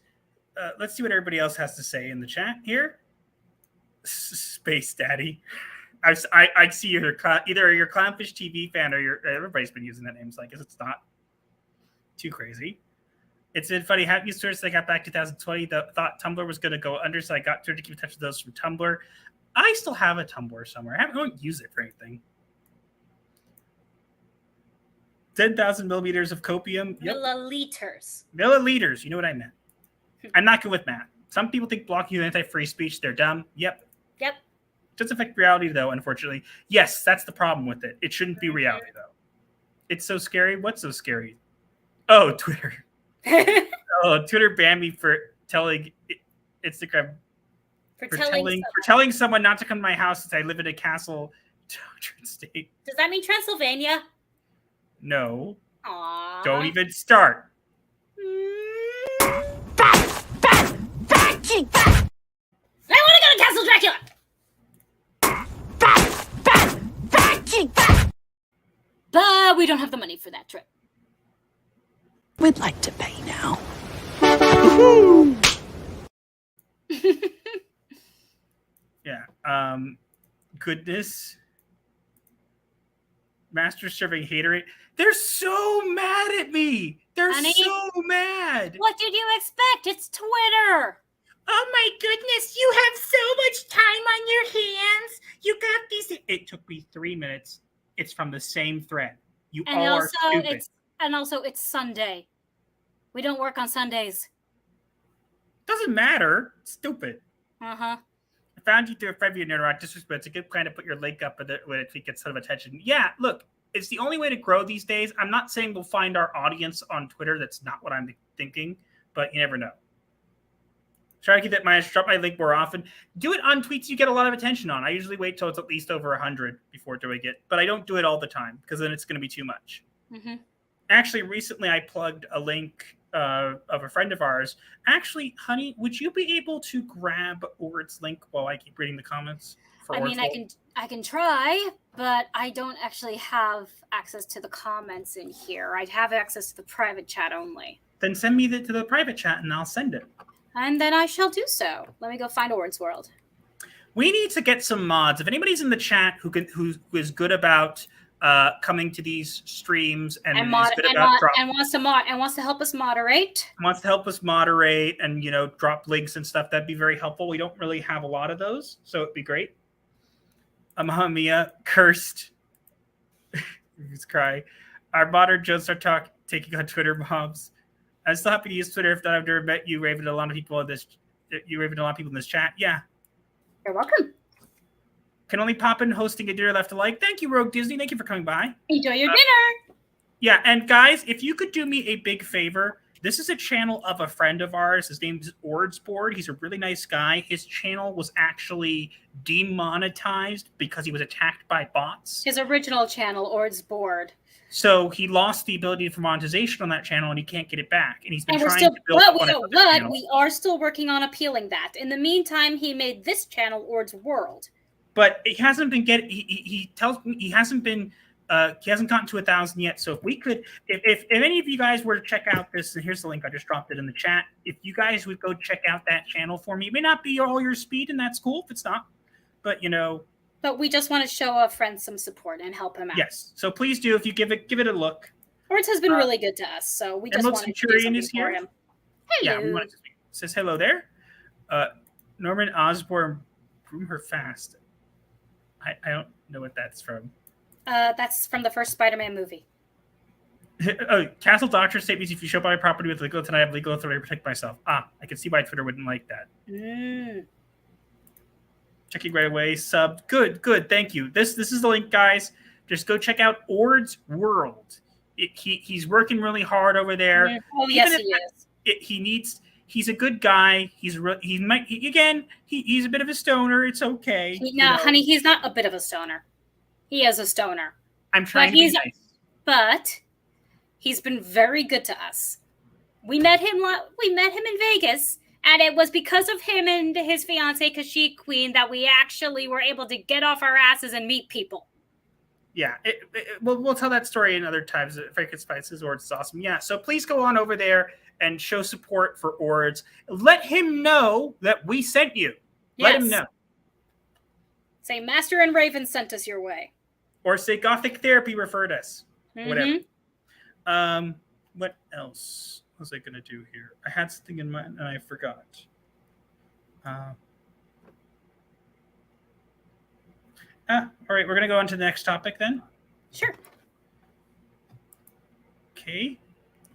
see what everybody else has to say in the chat here. Space Daddy. I see you're either you're a Clownfish TV fan or everybody's been using that name, so I guess it's not too crazy. It's been funny. Happy source I got back 2020. Thought Tumblr was going to go under, so I got to keep in touch with those from Tumblr. I still have a Tumblr somewhere. I don't use it for anything. 10,000 millimeters of copium. Yep. Milliliters. Milliliters. You know what I meant. I'm not good with math. Some people think blocking is anti-free speech. They're dumb. Yep. Yep. Does affect reality, though, unfortunately. Yes, that's the problem with it. It shouldn't be reality, though. It's so scary. What's so scary? Oh, Twitter. Oh, Twitter banned me for telling Instagram for telling someone not to come to my house since I live in a castle state. Does that mean Transylvania? No. Aww. Don't even start. I want to go to Castle Dracula. But we don't have the money for that trip. We'd like to pay now. Yeah. Goodness. Master serving haterade. They're so mad at me. They're so mad. What did you expect? It's Twitter. Oh my goodness, you have so much time on your hands. You got these. It took me 3 minutes. It's from the same thread. You And all also, are stupid. it's Sunday. We don't work on Sundays. Doesn't matter. Stupid. Uh-huh. I found you through a friend via Nerdrock Disrespect. It's a good plan to put your link up when it gets some attention. Yeah, look, it's the only way to grow these days. I'm not saying we'll find our audience on Twitter. That's not what I'm thinking, but you never know. Try to get that drop my link more often. Do it on tweets you get a lot of attention on. I usually wait till it's at least over 100 before doing it, but I don't do it all the time because then it's going to be too much. Mm-hmm. Actually, recently I plugged a link of a friend of ours. Actually, honey, would you be able to grab Ort's link while I keep reading the comments? I mean, I can try, but I don't actually have access to the comments in here. I have access to the private chat only. Then send me to the private chat and I'll send it. And then I shall do so. Let me go find Ord's World. We need to get some mods. If anybody's in the chat who is good about coming to these streams and wants to help us moderate, and drop links and stuff, that'd be very helpful. We don't really have a lot of those, so it'd be great. Mamma Mia, cursed. Just cry. Our modern jokes are taking on Twitter mobs. I'm still happy to use Twitter. If I've never met you, Raven, a lot of people in this chat. Yeah. You're welcome. Can only pop in hosting a dinner left alike. Thank you, Rogue Disney. Thank you for coming by. Enjoy your dinner. Yeah, and guys, if you could do me a big favor, this is a channel of a friend of ours. His name is Ord's Board. He's a really nice guy. His channel was actually demonetized because he was attacked by bots. His original channel, Ord's Board. So he lost the ability for monetization on that channel, and he can't get it back. And he's been trying to build But we are still working on appealing that. In the meantime, he made this channel, Ord's World. But he hasn't been getting. He tells me he hasn't gotten to 1,000 yet. So if we could, if any of you guys were to check out this, and here's the link, I just dropped it in the chat. If you guys would go check out that channel for me, it may not be all your speed, and that's cool if it's not. But But we just want to show a friend some support and help him out. Yes. So please do, if you give it a look. Orts has been really good to us, so we just want to do something for him. Hello. Yeah, we want to says hello there. Norman Osborn, Broom Her Fast. I don't know what that's from. That's from the first Spider-Man movie. Oh, Castle Doctor statements: if you show up my property with legal authority, I have legal authority to protect myself. I can see why Twitter wouldn't like that. Checking right away. Sub. Good. Thank you. This is the link, guys. Just go check out Ord's World. He's working really hard over there. Oh, yes, he is. He's a good guy. He's a bit of a stoner. It's okay. Honey, he's not a bit of a stoner. He is a stoner. I'm trying to be nice. But he's been very good to us. We met him in Vegas, and it was because of him and his fiancee, Kashyyyk Queen, that we actually were able to get off our asses and meet people. Yeah, we'll tell that story in other times. Frank Spice his Ords is awesome. Yeah, so please go on over there and show support for Ords. Let him know that we sent you. Let him know. Say Master and Raven sent us your way. Or say Gothic Therapy referred us. Mm-hmm. Whatever. What else was I going to do here? I had something in mind and I forgot. All right, we're going to go on to the next topic then. Sure. Okay.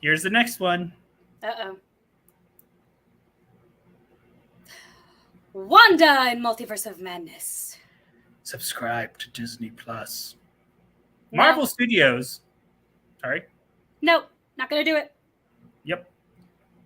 Here's the next one. Uh-oh. Wanda in Multiverse of Madness. Subscribe to Disney Plus. No. Marvel Studios. Sorry. No, not going to do it. Yep.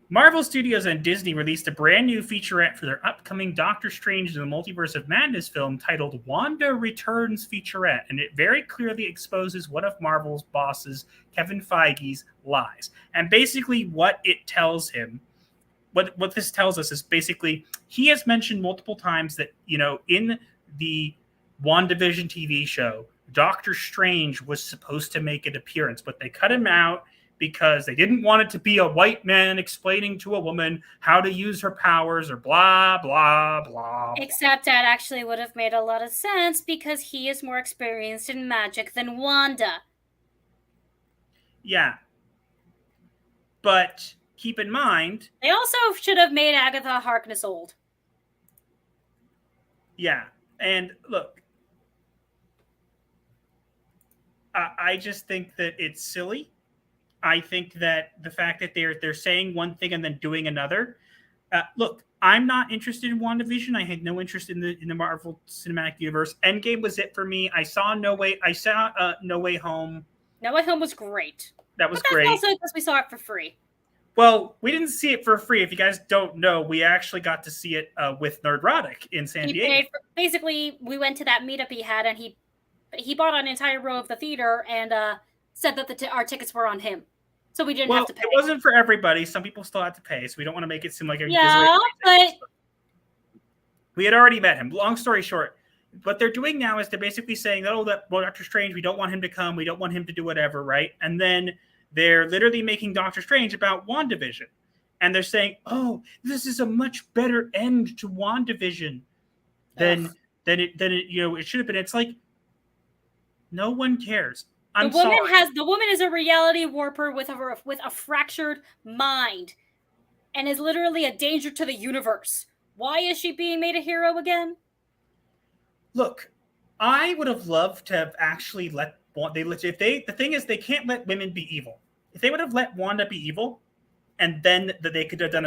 Marvel Studios and Disney released a brand new featurette for their upcoming Doctor Strange in the Multiverse of Madness film titled Wanda Returns Featurette, and it very clearly exposes one of Marvel's bosses, Kevin Feige's, lies. And basically what it tells him, what this tells us is basically he has mentioned multiple times that, in the WandaVision TV show, Doctor Strange was supposed to make an appearance, but they cut him out because they didn't want it to be a white man explaining to a woman how to use her powers or blah, blah, blah. Except that actually would have made a lot of sense because he is more experienced in magic than Wanda. Yeah. But keep in mind... They also should have made Agatha Harkness old. Yeah. And look, I just think that it's silly. I think that the fact that they're saying one thing and then doing another. Look, I'm not interested in WandaVision. I had no interest in the Marvel Cinematic Universe. Endgame was it for me. I saw No Way Home. No Way Home was great. That was great. Great. Also because we saw it for free. Well, we didn't see it for free. If you guys don't know, we actually got to see it with Nerdrotic in San Diego. Basically, we went to that meetup he had, and he bought an entire row of the theater and said that our tickets were on him. So we didn't have to pay. It wasn't for everybody. Some people still had to pay, so we don't want to make it seem like but we had already met him. Long story short, what they're doing now is they're basically saying, Doctor Strange, we don't want him to come. We don't want him to do whatever, right? And then they're literally making Doctor Strange about WandaVision. And they're saying, oh, this is a much better end to WandaVision than it should have been. It's like, no one cares. The woman is a reality warper with a fractured mind and is literally a danger to the universe. Why is she being made a hero again? Look, I would have loved to have actually the thing is they can't let women be evil. If they would have let Wanda be evil, and then they could have done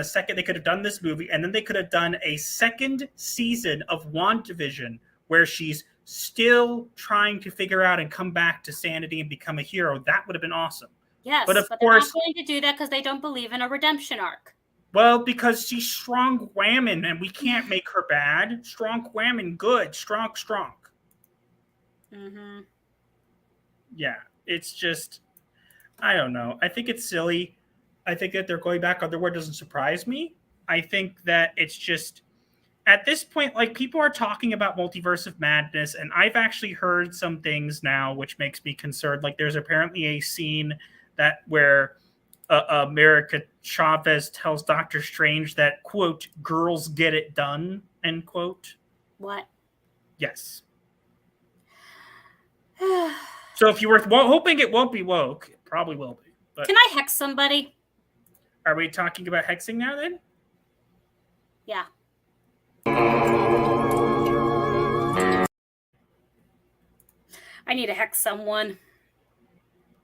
this movie, and then they could have done a second season of WandaVision where she's still trying to figure out and come back to sanity and become a hero. That would have been awesome. Yes, but of they're course, not going to do that because they don't believe in a redemption arc. Well, because she's strong whammon, and we can't make her bad. Strong whammon, good. Strong. Mm-hmm. Yeah, it's just, I don't know. I think it's silly. I think that they're going back on their word doesn't surprise me. I think that it's just, at this point, like, people are talking about Multiverse of Madness, and I've actually heard some things now which makes me concerned. Like, there's apparently a scene where America Chavez tells Doctor Strange that, quote, girls get it done, end quote. What? Yes. So if you were hoping it won't be woke, it probably will be. But can I hex somebody? Are we talking about hexing now then? Yeah. I need to hex someone.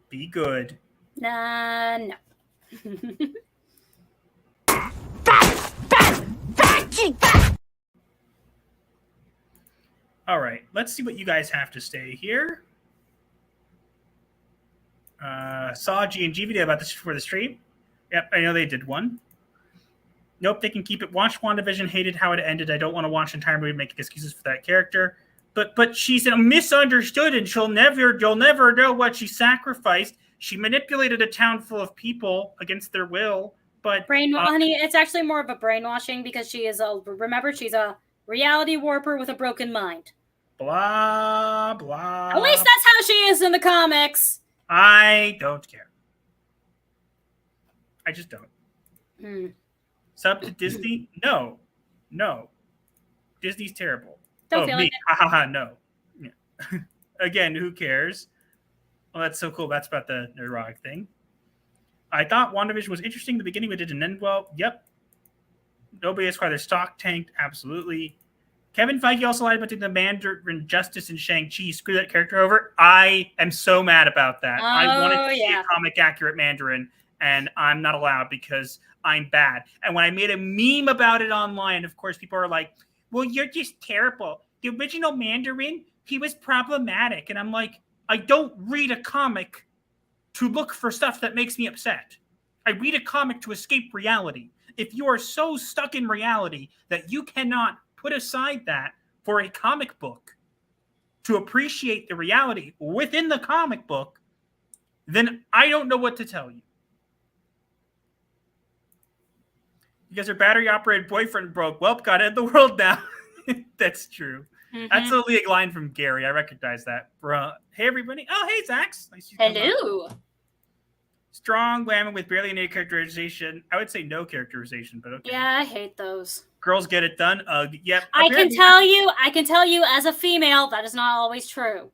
Be good. No. All right, let's see what you guys have to say here. Saw a G&G video about this before the stream. Yep, I know they did one. Nope, they can keep it. Watch WandaVision, hated how it ended. I don't want to watch the entire movie making excuses for that character. But she's misunderstood, and you'll never know what she sacrificed. She manipulated a town full of people against their will. But honey, it's actually more of a brainwashing because she's a reality warper with a broken mind. Blah blah. At least that's how she is in the comics. I don't care. I just don't. Sub to Disney? No. Disney's terrible. Don't feel like it. No. Yeah. Again, who cares? Well, that's so cool. That's about the neurotic thing. I thought WandaVision was interesting in the beginning, but didn't end well. Yep. Nobody asked why their stock tanked. Absolutely. Kevin Feige also lied about doing the Mandarin Justice in Shang-Chi. Screw that character over. I am so mad about that. I wanted to see a comic-accurate Mandarin, and I'm not allowed because I'm bad. And when I made a meme about it online, of course, people are like, well, you're just terrible. The original Mandarin, he was problematic. And I'm like, I don't read a comic to look for stuff that makes me upset. I read a comic to escape reality. If you are so stuck in reality that you cannot put aside that for a comic book to appreciate the reality within the comic book, then I don't know what to tell you. Because her battery-operated boyfriend broke. Well, gotta end the world now. That's true. Mm-hmm. That's a league line from Gary. I recognize that. Bruh. Hey, everybody. Oh, hey, Zax. Nice to see you. Hello. Strong women with barely any characterization. I would say no characterization, but okay. Yeah, I hate those. Girls get it done. Yep. I can tell you as a female, that is not always true.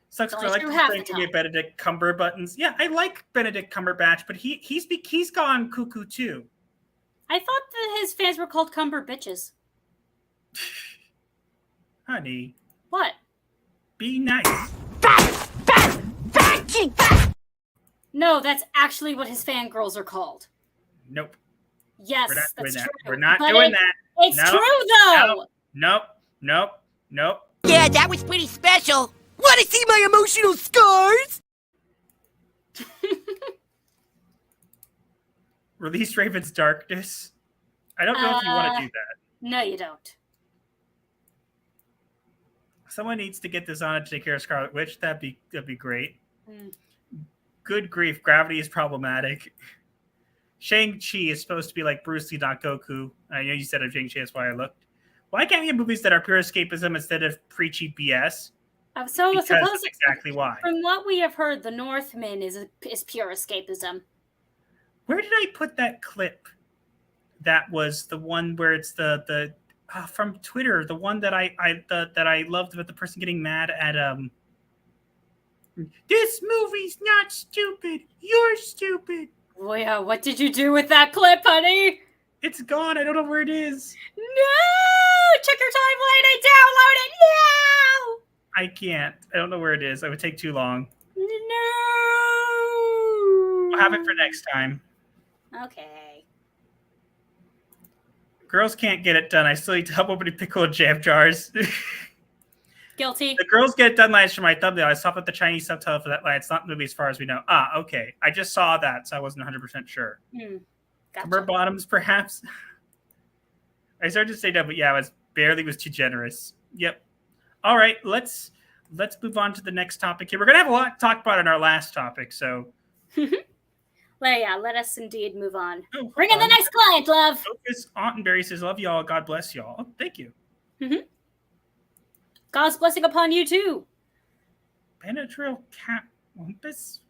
Sucks because I like to get Benedict Cumberbuttons. Yeah, I like Benedict Cumberbatch, but he's gone cuckoo too. I thought that his fans were called Cumber bitches. Honey. What? Be nice. No, that's actually what his fangirls are called. Nope. Yes, that's true. We're not doing that. It's true, though. Nope. Yeah, that was pretty special. Want to see my emotional scars? Release Raven's Darkness. I don't know if you want to do that. No, you don't. Someone needs to get this on to take care of Scarlet Witch. That'd be great. Good grief, gravity is problematic. Shang-Chi is supposed to be like Bruce Lee, not Goku. I know you said of Shang-Chi, that's why I looked. Why can't we have movies that are pure escapism instead of preachy BS? So because that's exactly why. From what we have heard, the Northman is pure escapism. Where did I put that clip? That was the one where it's the from Twitter, the one that I loved about the person getting mad at this movie's not stupid. You're stupid. Oh yeah, what did you do with that clip, honey? It's gone. I don't know where it is. No! Check your timeline and download it now! I can't. I don't know where it is. It would take too long. No! We'll have it for next time. Okay. Girls can't get it done. I still need to help opening pickle and jam jars. Guilty. The girls get it done lines for my thumbnail. I saw with the Chinese subtitle for that line. It's not movie as far as we know. Okay. I just saw that, so I wasn't 100% sure. Gotcha. Cumber bottoms, perhaps. I started to say no, but yeah, was too generous. Yep. All right, let's move on to the next topic here. We're gonna have a lot to talk about in our last topic, so. Well, yeah, let us indeed move on. Bring in the next client, love. Focus Ottenberry says, "Love y'all. God bless y'all." Oh, thank you. God's blessing upon you too. Benadryl cat wumpus.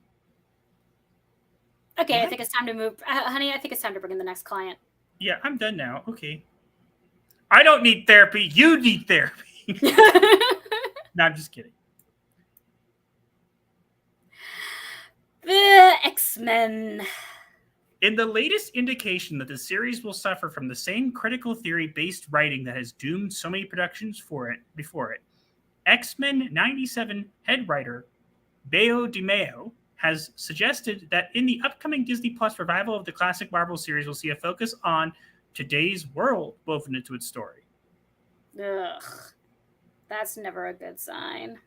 Okay, what? I think it's time to move. Honey, I think it's time to bring in the next client. Yeah, I'm done now. Okay. I don't need therapy. You need therapy. No, I'm just kidding. The X-Men. In the latest indication that the series will suffer from the same critical theory-based writing that has doomed so many productions before it, X-Men 97 head writer Beo DiMeo has suggested that in the upcoming Disney Plus revival of the classic Marvel series, we'll see a focus on today's world woven into its story. Ugh. That's never a good sign.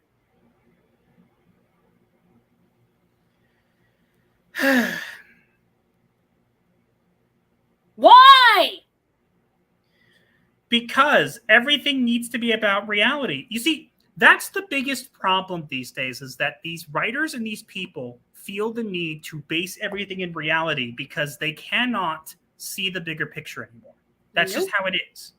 Because everything needs to be about reality. You see, that's the biggest problem these days, is that these writers and these people feel the need to base everything in reality because they cannot see the bigger picture anymore. That's just how it is.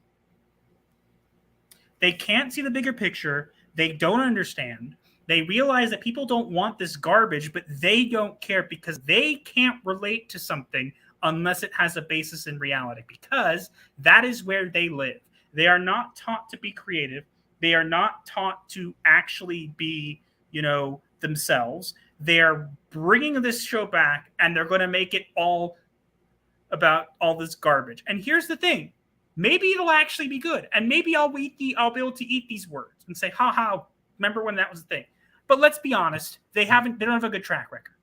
They can't see the bigger picture. They don't understand. They realize that people don't want this garbage, but they don't care because they can't relate to something unless it has a basis in reality, because that is where they live. They are not taught to be creative. They are not taught to actually be, themselves. They are bringing this show back, and they're going to make it all about all this garbage. And here's the thing. Maybe it'll actually be good. And maybe I'll be able to eat these words and say, ha, remember when that was the thing. But let's be honest, they don't have a good track record.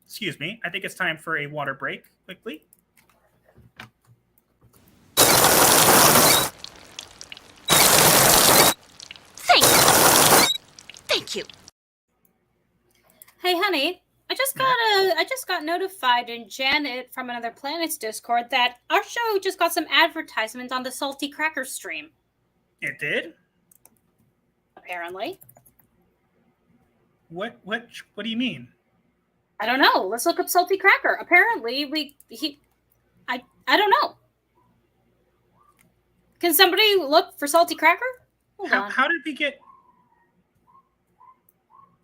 Excuse me. I think it's time for a water break quickly. Thank you. Hey, honey, I just got notified in Janet from Another Planet's Discord that our show just got some advertisement on the Salty Cracker stream. It did? Apparently. What do you mean? I don't know. Let's look up Salty Cracker. Apparently, I don't know. Can somebody look for Salty Cracker? How did we get...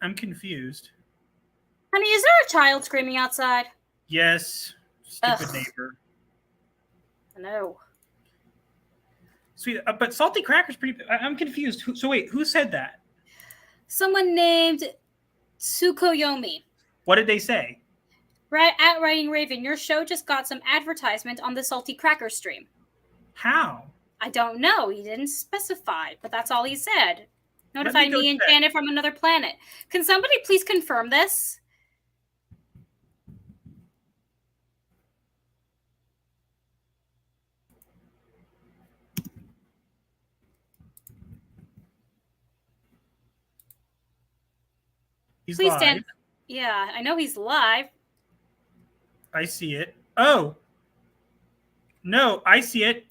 I'm confused. Honey, is there a child screaming outside? Yes. Stupid neighbor. No. Sweet. But Salty Cracker's pretty... I'm confused. So wait, who said that? Someone named Tsukuyomi. What did they say? At Writing Raven, your show just got some advertisement on the Salty Cracker stream. How? I don't know. He didn't specify, but that's all he said. Notify me and Janet from Another Planet. Can somebody please confirm this? He's please live. stand. Yeah, I know he's live. I see it. Oh. No, I see it.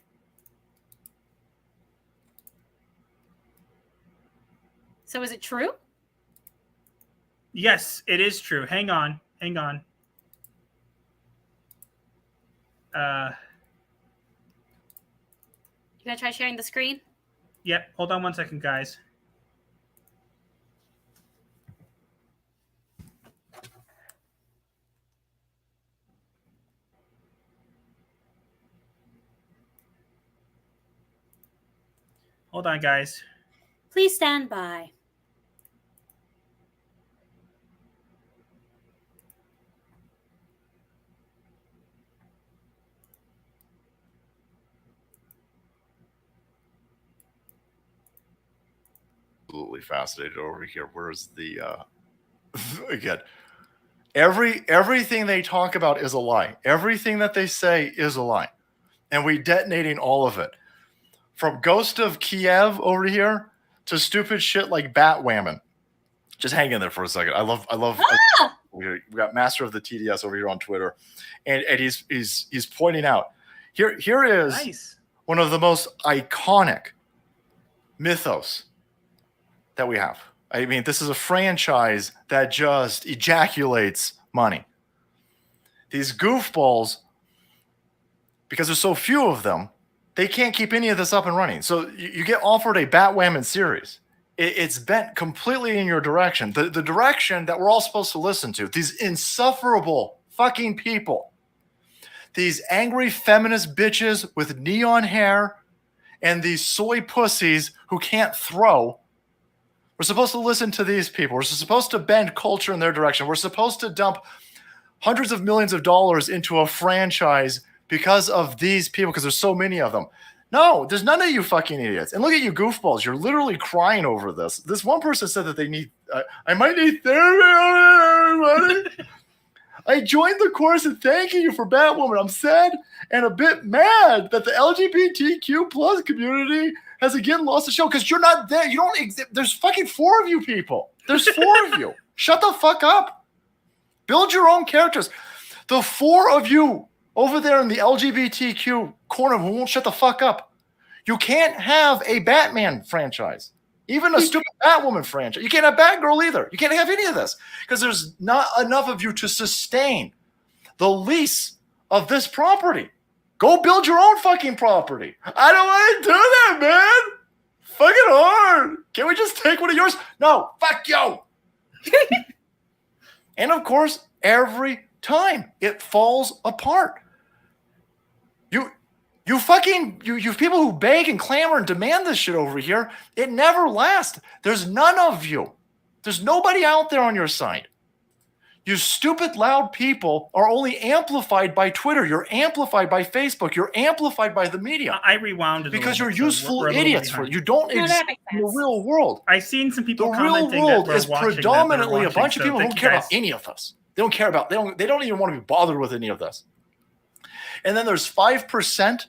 So is it true? Yes, it is true. Hang on. You gonna try sharing the screen? Yep. Hold on one second, guys. Hold on, guys. Please stand by. Absolutely fascinated over here. Where's the again? Everything they talk about is a lie. Everything that they say is a lie, and we detonating all of it. From Ghost of Kiev over here to stupid shit like Batwoman. Just hang in there for a second. I love. We got Master of the TDS over here on Twitter, and he's pointing out here is one of the most iconic mythos that we have. I mean, this is a franchise that just ejaculates money. These goofballs, because there's so few of them, they can't keep any of this up and running. So you get offered a Batwoman series. It's bent completely in your direction. The direction that we're all supposed to listen to. These insufferable fucking people. These angry feminist bitches with neon hair and these soy pussies who can't throw. We're supposed to listen to these people. We're supposed to bend culture in their direction. We're supposed to dump hundreds of millions of dollars into a franchise because of these people, because there's so many of them. No, there's none of you fucking idiots. And look at you goofballs. You're literally crying over this. This one person said that they need, I might need therapy. I joined the course and thanking you for Batwoman. I'm sad and a bit mad that the LGBTQ plus community has again lost the show because you're not there. You don't exist. There's fucking 4 of you people. There's 4 of you. Shut the fuck up. Build your own characters. The 4 of you over there in the LGBTQ corner who won't shut the fuck up. You can't have a Batman franchise, even a stupid Batwoman franchise. You can't have Batgirl either. You can't have any of this because there's not enough of you to sustain the lease of this property. Go build your own fucking property. I don't want to do that, man. Fucking hard. Can't we just take one of yours? No, fuck you. And of course, every time it falls apart. You people who beg and clamor and demand this shit over here, it never lasts. There's none of you. There's nobody out there on your side. You stupid, loud people are only amplified by Twitter. You're amplified by Facebook. You're amplified by the media. I rewound it because you're useful idiots for it. You don't No, exist that makes in the sense. real world. I've seen some people The real commenting world that we're is watching, predominantly that a bunch of people who thank don't you care guys. about any of this. They don't care about. They don't even want to be bothered with any of this. And then there's 5%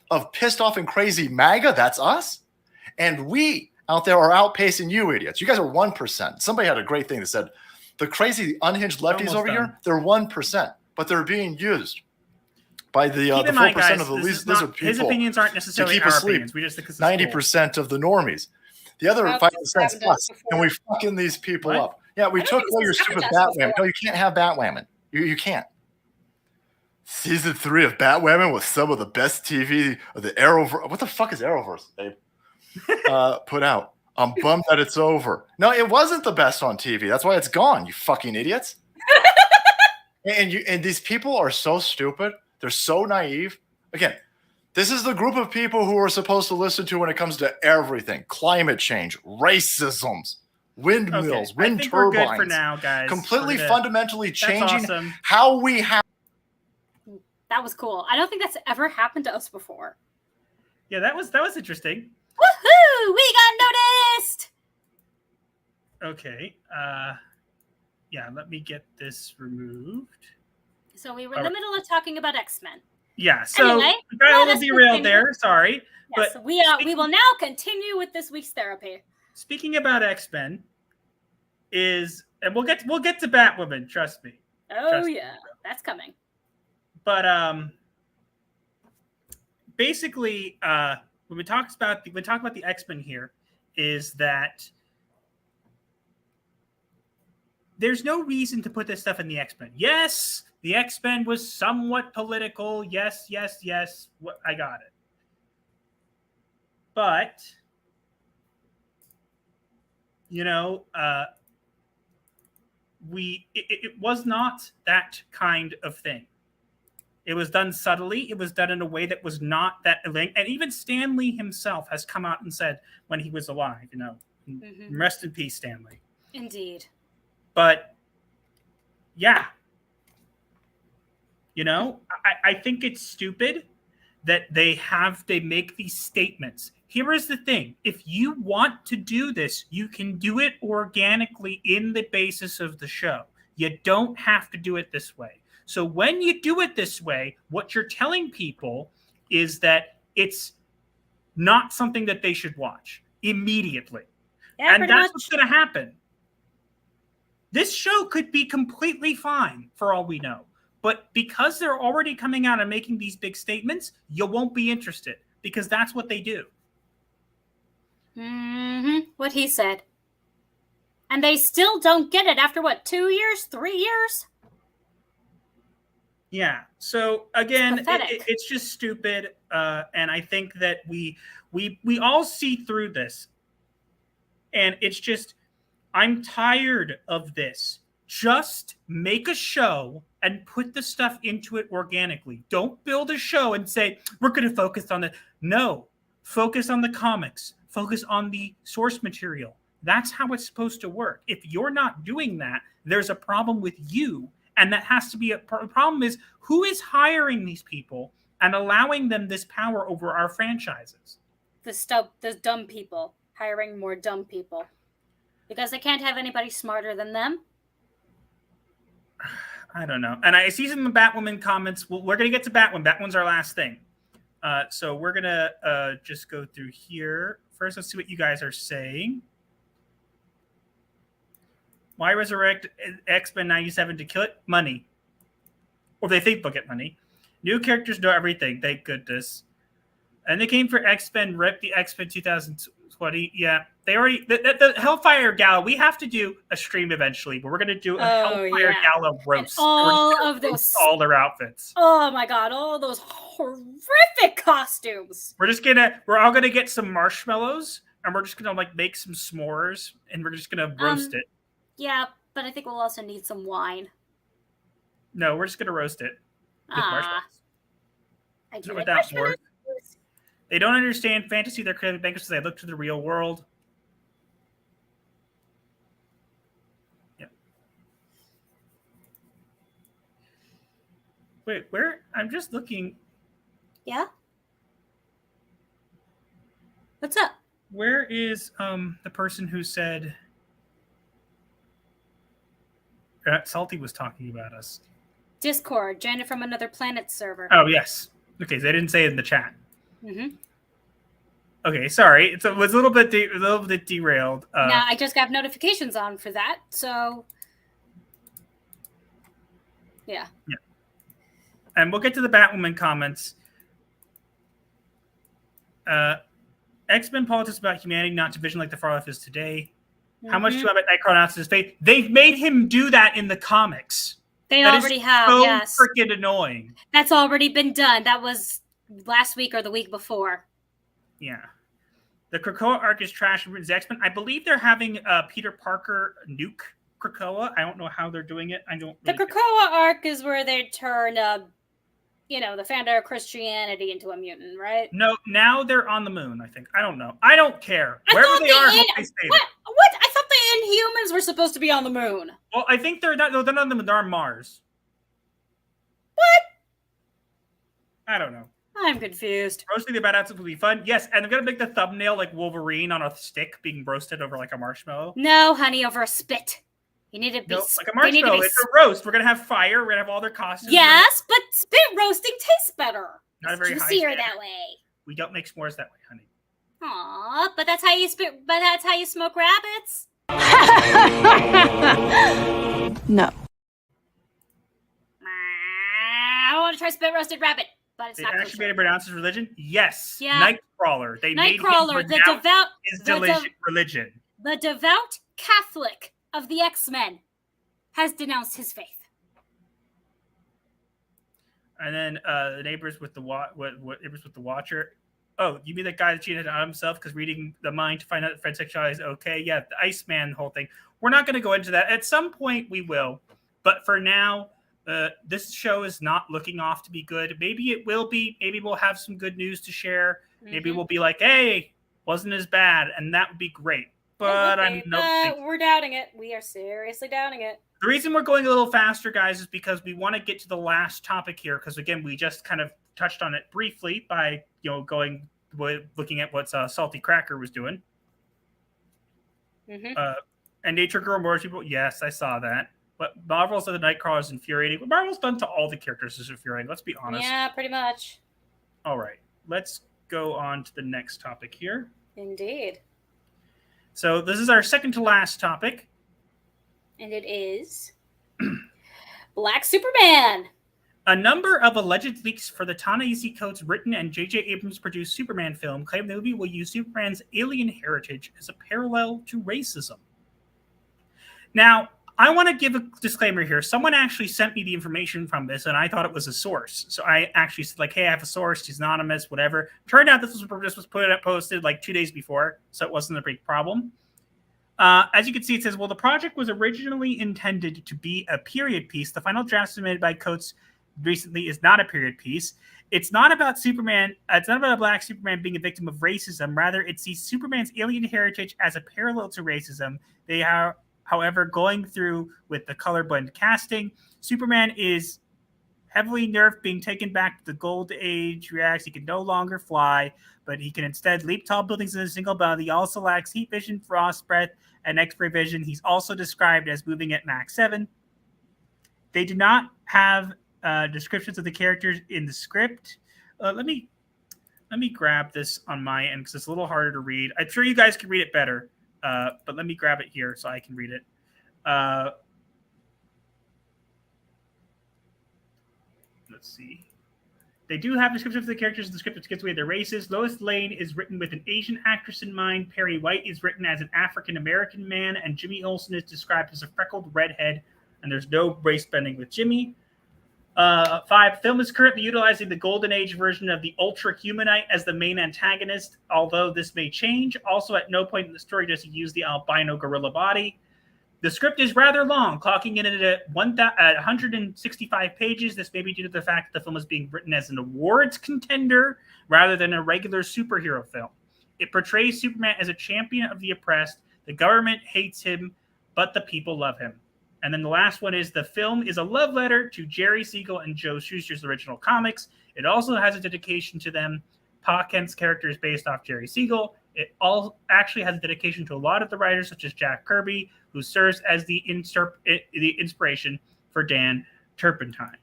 of pissed off and crazy MAGA. That's us, and we out there are outpacing you idiots. You guys are 1%. Somebody had a great thing that said the crazy unhinged lefties Almost over done. here. They're 1%, but they're being used by the Keep in 4% mind, guys, of the this is lizard not- people. his opinions aren't necessarily keep our us asleep. opinions. We just think this is cool. 90% of the normies. The other Well, 5% this is happened to us us. before. And we fucking these people What? up. Yeah, we I don't took think away this your has happened stupid to us Batwoman. before. No, you can't have Batwoman. You can't. Season 3 of Batwoman with some of the best TV of the Arrowverse. What the fuck is Arrowverse, babe? Put out. I'm bummed that it's over. No, it wasn't the best on TV. That's why it's gone, you fucking idiots. And these people are so stupid. They're so naive. Again, this is the group of people who are supposed to listen to when it comes to everything. Climate change, racisms, windmills, Okay, wind I think we're turbines. good for now, guys. Completely We're good. fundamentally changing awesome. how we have. That was cool. I don't think that's ever happened to us before. Yeah, that was interesting. Woohoo! We got noticed! Okay. Yeah, let me get this removed. So we were in the middle of talking about X-Men. Yeah, so Anyway, we got a let little us derailed continue. there. Sorry. Yes, But we will now continue with this week's therapy. speaking about X-Men and we'll get to Batwoman, trust me. Oh Trust me. yeah, that's coming. But basically, when we talk about the X-Men here, is that there's no reason to put this stuff in the X-Men. Yes, the X-Men was somewhat political. Yes. I got it. But it was not that kind of thing. It was done subtly. It was done in a way that was not that. And even Stan Lee himself has come out and said when he was alive, rest in peace, Stan Lee. Indeed. But yeah, I think it's stupid that they make these statements. Here is the thing. If you want to do this, you can do it organically in the basis of the show. You don't have to do it this way. So when you do it this way, what you're telling people is that it's not something that they should watch immediately. Yeah, And pretty that's much. what's going to happen. This show could be completely fine for all we know. But because they're already coming out and making these big statements, you won't be interested because that's what they do. What he said. And they still don't get it after what, 2 years, 3 years? Yeah. So again, It's pathetic. it's just stupid, and I think that we all see through this, and it's just I'm tired of this. Just make a show and put the stuff into it organically. Don't build a show and say we're going to focus on it. No, focus on the comics. Focus on the source material. That's how it's supposed to work. If you're not doing that, there's a problem with you. And that has to be a problem is who is hiring these people and allowing them this power over our franchises? The dumb people. Hiring more dumb people. Because they can't have anybody smarter than them. I don't know. And I see some of the Batwoman comments. We're going to get to Batwoman. Batwoman's our last thing. So we're going to just go through here. First, let's see what you guys are saying. Why resurrect X-Men 97 to kill it? Money. Or they think they'll get money. New characters know everything. Thank goodness. And they came for X-Men. Rip the X-Men 2020. Yeah, they already the Hellfire Gala. We have to do a stream eventually, but we're gonna do a Hellfire Gala roast. And all of those, all their outfits. Oh my god, all those horrific costumes. We're all gonna get some marshmallows, and we're just gonna like make some s'mores, and we're just gonna roast it. Yeah, but I think we'll also need some wine. No, we're just gonna roast it with marshmallows. I do Without like marshmallows. They don't understand fantasy. They're creative bankers, so they look to the real world. Yeah. Wait, where? I'm just looking. Yeah? What's up? Where is the person who said Salty was talking about us? Discord, joined from another planet server. Oh, yes. Okay, so they didn't say it in the chat. Mm-hmm. Okay, sorry. It was a little bit derailed. Now, I just got notifications on for that, so... Yeah. Yeah. And we'll get to the Batwoman comments. X-Men politics about humanity, not division like the far left is today. How much do you have at Nightcrawler announces his fate? They've made him do that in the comics. They already have, so yes. Freaking annoying. That's already been done. That was last week or the week before. Yeah. The Krakoa arc is trash in X-Men. I believe they're having Peter Parker nuke Krakoa. I don't know how they're doing it. The Krakoa arc is where they turn, the founder of Christianity into a mutant, right? No, now they're on the moon, I think. I don't know. I don't care. Wherever they are, they stay there. What? I thought the Inhumans were supposed to be on the moon. Well, I think they're not on the moon. They're on Mars. What? I don't know. I'm confused. Roasting the Batouts will be fun. Yes, and they're going to make the thumbnail like Wolverine on a stick being roasted over like a marshmallow. No, honey, over a spit. You need to be... like a marshmallow. It's a roast. We're going to have fire. We're going to have all their costumes. Yes, but spit roasting tastes better. Not very high juicier standard. that way. We don't make s'mores that way, honey. Aw, but that's how you smoke rabbits. No. I want to try spit roasted rabbit, but it's They not actually made him renounce his religion? Yes. Yeah. Nightcrawler. They Nightcrawler, made him renounce his religion. The devout Catholic of the X-Men has denounced his faith. And then the neighbors with the neighbors with the Watcher. Oh, you mean that guy that cheated on himself because reading the mind to find out that Fred's sexuality is okay? Yeah, the Iceman whole thing. We're not going to go into that. At some point, we will. But for now, this show is not looking off to be good. Maybe it will be. Maybe we'll have some good news to share. Maybe we'll be like, hey, wasn't as bad. And that would be great. But we're doubting it. We are seriously doubting it. The reason we're going a little faster, guys, is because we want to get to the last topic here. Because again, we just kind of touched on it briefly by looking at what Salty Cracker was doing. And Nature Girl more people. Yes, I saw that. But Marvel's the Nightcrawler is infuriating. What Marvel's done to all the characters is infuriating. Let's be honest. Yeah, pretty much. All right, let's go on to the next topic here. Indeed. So this is our second to last topic. And it is Black Superman. A number of alleged leaks for the Ta-Nehisi Coates written and J.J. Abrams produced Superman film claim the movie will use Superman's alien heritage as a parallel to racism. Now, I want to give a disclaimer here. Someone actually sent me the information from this, and I thought it was a source. So I actually said, hey, I have a source. He's anonymous, whatever. Turned out this was posted like 2 days before, so it wasn't a big problem. As you can see, it says, the project was originally intended to be a period piece. The final draft submitted by Coates recently is not a period piece. It's not about Superman. It's not about a black Superman being a victim of racism. Rather, it sees Superman's alien heritage as a parallel to racism. They are, however, going through with the colorblind casting. Superman is heavily nerfed, being taken back to the Gold Age. Reacts. He can no longer fly, but he can instead leap tall buildings in a single bound. He also lacks heat vision, frost breath, and X-ray vision. He's also described as moving at Mach 7. They do not have descriptions of the characters in the script. Let me grab this on my end because it's a little harder to read. I'm sure you guys can read it better, but let me grab it here so I can read it. Let's see. They do have descriptions of the characters in the script, which gets away with their races. Lois Lane is written with an Asian actress in mind. Perry White is written as an African-American man. And Jimmy Olsen is described as a freckled redhead. And there's no race bending with Jimmy. 5, film is currently utilizing the Golden Age version of the Ultra Humanite as the main antagonist, although this may change. Also, at no point in the story does he use the albino gorilla body. The script is rather long, clocking in at 165 pages. This may be due to the fact that the film is being written as an awards contender rather than a regular superhero film. It portrays Superman as a champion of the oppressed. The government hates him, but the people love him. And then the last one is the film is a love letter to Jerry Siegel and Joe Shuster's original comics. It also has a dedication to them. Pa Kent's character is based off Jerry Siegel. It all actually has a dedication to a lot of the writers, such as Jack Kirby, who serves as the inspiration for Dan Turpentine.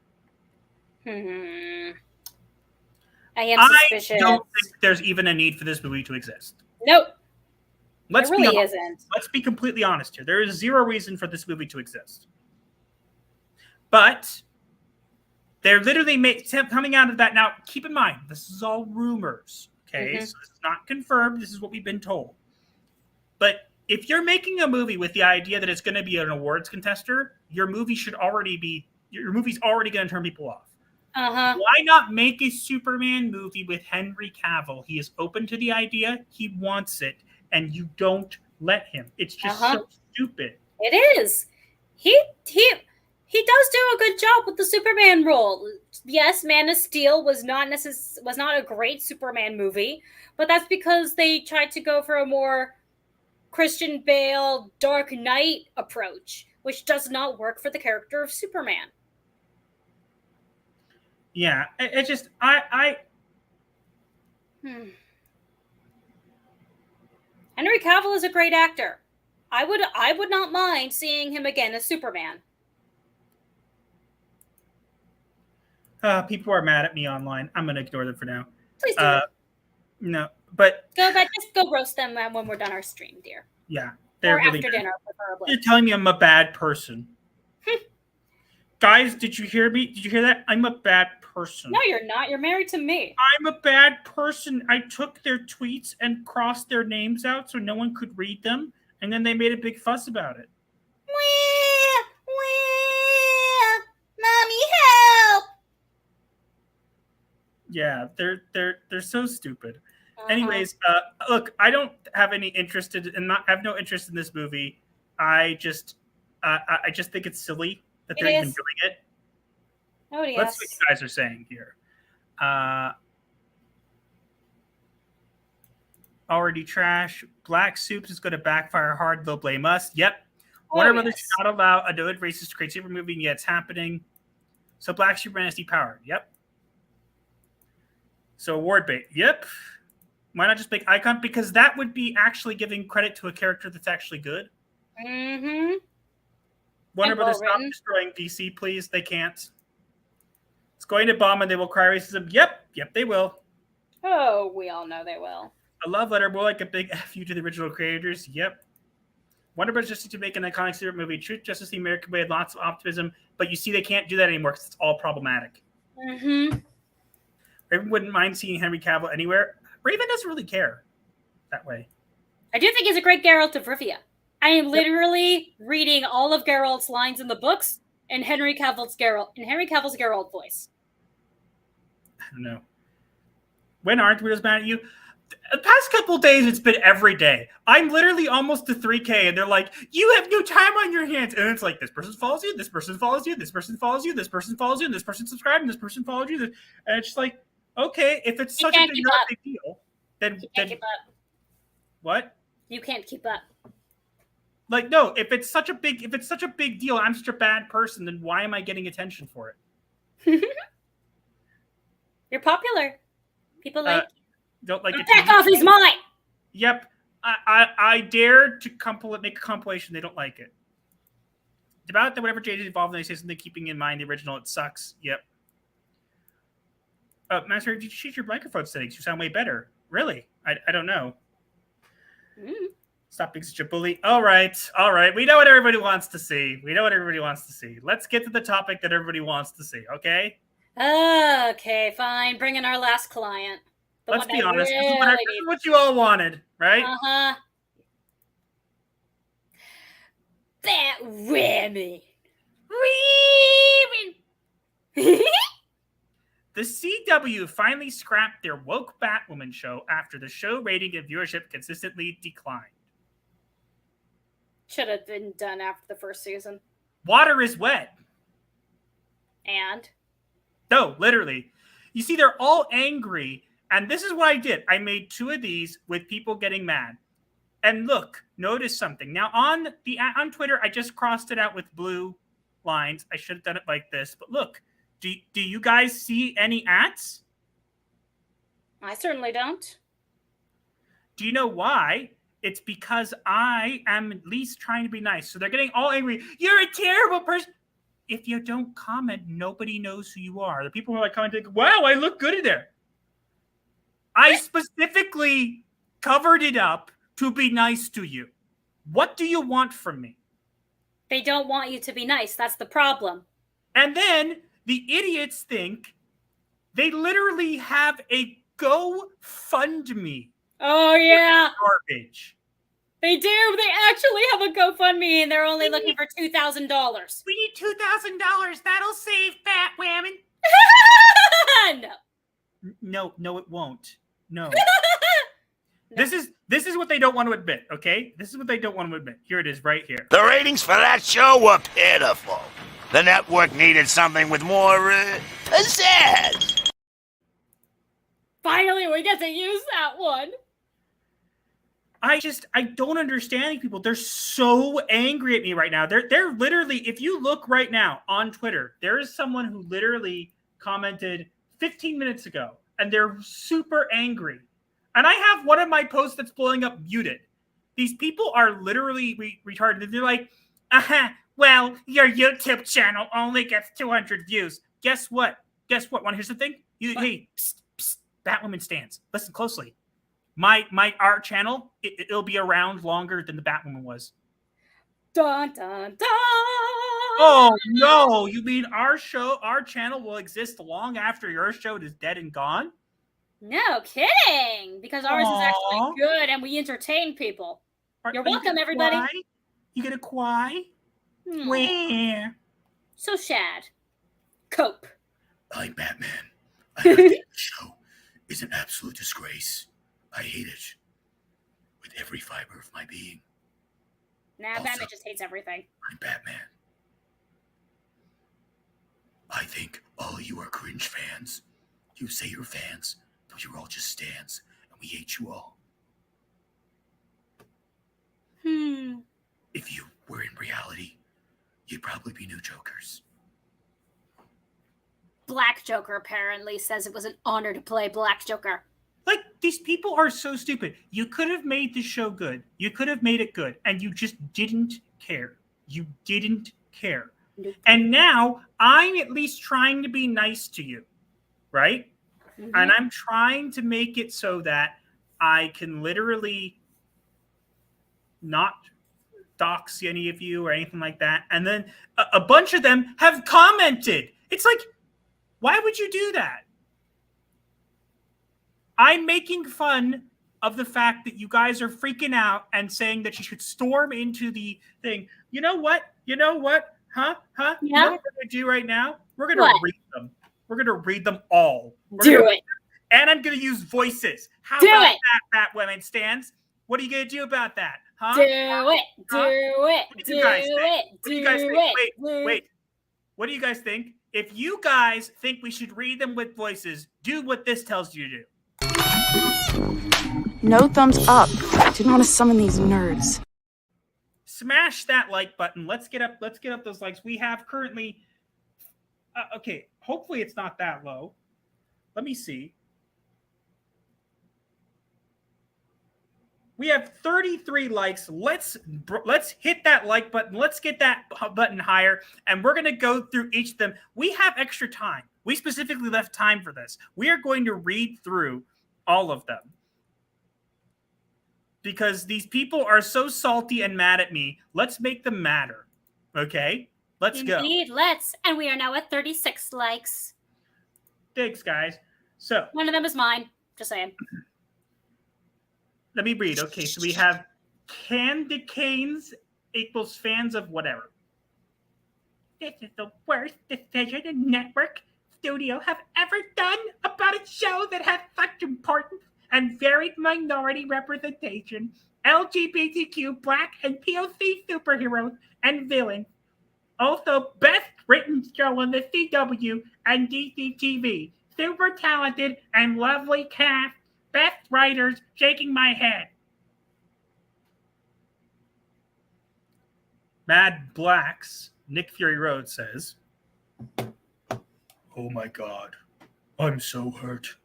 I am suspicious. I don't think there's even a need for this movie to exist. Nope. There really isn't. Let's be completely honest here. There is zero reason for this movie to exist. But they're literally coming out of that. Now, keep in mind, this is all rumors. Okay, so this is not confirmed. This is what we've been told. But if you're making a movie with the idea that it's going to be an awards contester, your movie's already going to turn people off. Why not make a Superman movie with Henry Cavill? He is open to the idea. He wants it, and you don't let him. It's just so stupid. It is. He does do a good job with the Superman role. Yes, Man of Steel was not a great Superman movie, but that's because they tried to go for a more Christian Bale Dark Knight approach, which does not work for the character of Superman. Yeah, it just Henry Cavill is a great actor. I would not mind seeing him again as Superman. People are mad at me online. I'm going to ignore them for now. Please do. No, but just go roast them when we're done our stream, dear. Yeah, or really after dinner, preferably. You're telling me I'm a bad person. Guys, did you hear me? Did you hear that? I'm a bad person. No, you're not. You're married to me. I'm a bad person. I took their tweets and crossed their names out so no one could read them, and then they made a big fuss about it. Mommy, help! Yeah, they're so stupid. Anyways, look, I don't have any interest have no interest in this movie. I just think it's silly that they're even doing it. Let's see what you guys are saying here. Already trash. Black Soups is going to backfire hard. They'll blame us. Yep. Warner Brothers should not allow a noted racist to create super movie, and yet it's happening. So Black Superman is depowered. Yep. So award bait. Yep. Why not just make Icon? Because that would be actually giving credit to a character that's actually good. Warner Brothers, stop destroying DC, please. They can't. It's going to bomb and they will cry racism. Yep, they will. Oh, we all know they will. A love letter, more like a big F you to the original creators. Yep. Warner Brothers just need to make an iconic super movie. Truth, Justice, the American Way had lots of optimism, but you see they can't do that anymore because it's all problematic. Raven wouldn't mind seeing Henry Cavill anywhere. Raven doesn't really care that way. I do think he's a great Geralt of Rivia. I am literally reading all of Geralt's lines in the books in Henry Cavill's Geralt voice. I don't know. When aren't we just mad at you? The past couple of days, it's been every day. I'm literally almost to 3K, and they're like, you have no time on your hands. And it's like, this person follows you, this person follows you, this person follows you, this person follows you, and this person subscribed, and this person followed you. And it's just like, okay, if it's such a big deal, then you can't keep up. What? You can't keep up. Like, no, if it's such a big deal, I'm such a bad person, then why am I getting attention for it? You're popular. People like you. Don't like it. Back off his mind. Yep. I dare to make a compilation. They don't like it. About that, whenever Jade is involved, and they say something keeping in mind the original, it sucks. Yep. Master, did you change your microphone settings? You sound way better. Really? I don't know. Stop being such a bully. All right. We know what everybody wants to see. Let's get to the topic that everybody wants to see, okay? Okay, fine. Bring in our last client. Let's be honest. This is what you all wanted, right? Uh-huh. Batwoman. The CW finally scrapped their woke Batwoman show after the show rating and viewership consistently declined. Should have been done after the first season. Water is wet. And? No, literally. You see, they're all angry, and this is what I did. I made 2 of these with people getting mad. And look, notice something. Now, on Twitter, I just crossed it out with blue lines. I should have done it like this. But look, do you guys see any ats? I certainly don't. Do you know why? It's because I am at least trying to be nice. So they're getting all angry. You're a terrible person. If you don't comment, nobody knows who you are. The people are like commenting, wow, I look good in there. I specifically covered it up to be nice to you. What do you want from me? They don't want you to be nice. That's the problem. And then the idiots think they literally have a GoFundMe. Oh, yeah. Garbage. They do. They actually have a GoFundMe, and they're only looking for $2,000. We need $2,000. That'll save Batwoman. No. No, it won't. No. This is what they don't want to admit, okay? This is what they don't want to admit. Here it is right here. The ratings for that show were pitiful. The network needed something with more pizzazz. Finally, we get to use that one. I don't understand these people. They're so angry at me right now. They're literally, if you look right now on Twitter, there is someone who literally commented 15 minutes ago, and they're super angry. And I have one of my posts that's blowing up muted. These people are literally retarded. They're like, well, your YouTube channel only gets 200 views. Guess what? Well, here's the thing. Hey, psst, Batwoman stands. Listen closely. Our channel, it'll be around longer than the Batwoman was. Dun, dun, dun. Oh, no. You mean our channel will exist long after your show is dead and gone? No kidding. Because ours is actually good and we entertain people. You're welcome, everybody. Cry? You gonna cry? Where? So sad. Cope. I'm Batman. I heard the show is an absolute disgrace. I hate it with every fiber of my being. Nah, also, Batman just hates everything. I'm Batman. I think all you are cringe fans. You say you're fans, but you're all just stans, and we hate you all. If you were in reality, you'd probably be new Jokers. Black Joker apparently says it was an honor to play Black Joker. Like, these people are so stupid. You could have made the show good. You could have made it good, and you just didn't care. You didn't care. Nope. And now I'm at least trying to be nice to you, right? Mm-hmm. And I'm trying to make it so that I can literally not dox any of you or anything like that. And then a bunch of them have commented. It's like, why would you do that? I'm making fun of the fact that you guys are freaking out and saying that you should storm into the thing. You know what? Huh? Yeah. You know what we're going to do right now? We're going to read them. We're going to read them all. Do it. And I'm going to use voices. How do about it. that, Batwoman stands? What are you going to do about that? Huh? Do it. Do it. What do you guys think? Wait. What do you guys think? If you guys think we should read them with voices, do what this tells you to do. No thumbs up. I didn't want to summon these nerds. Smash that like button. Let's get up those likes. We have currently okay, hopefully it's not that low. Let me see. We have 33 likes. Let's hit that like button. Let's get that button higher, and we're going to go through each of them. We have extra time. We specifically left time for this. We are going to read through all of them because these people are so salty and mad at me. Let's make them matter. Okay? Let's go. Indeed, let's. And we are now at 36 likes. Thanks, guys. So One of them is mine. Just saying. let me read. Okay, so we have Candy Canes equals fans of whatever. This is the worst decision a network studio have ever done about a show that has such important and varied minority representation, LGBTQ, Black, and POC superheroes and villains. Also, best written show on the CW and DC TV. Super talented and lovely cast. Best writers, shaking my head. Mad Blacks, Nick Fury Road says, "Oh my God, I'm so hurt.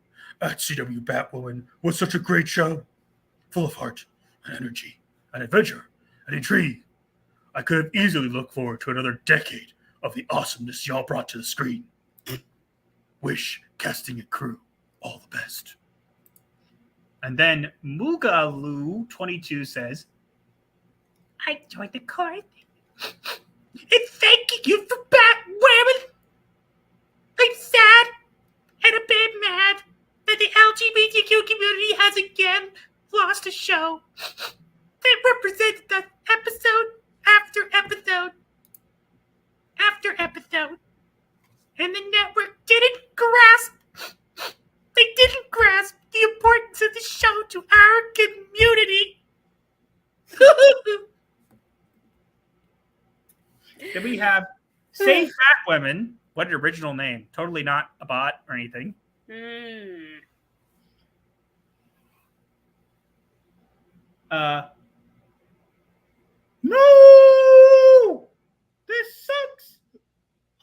At CW Batwoman was such a great show, full of heart and energy and adventure and intrigue. I could have easily looked forward to another decade of the awesomeness y'all brought to the screen. Wish casting and crew all the best." And then Mugalu22 says, "I joined the chorus. And thank you for Batwoman. I'm sad and a bit mad that the LGBTQ community has again lost a show that represented us episode after episode after episode. And the network didn't grasp the importance of the show to our community." Then we have Save Batwoman. What an original name. Totally not a bot or anything. No! This sucks.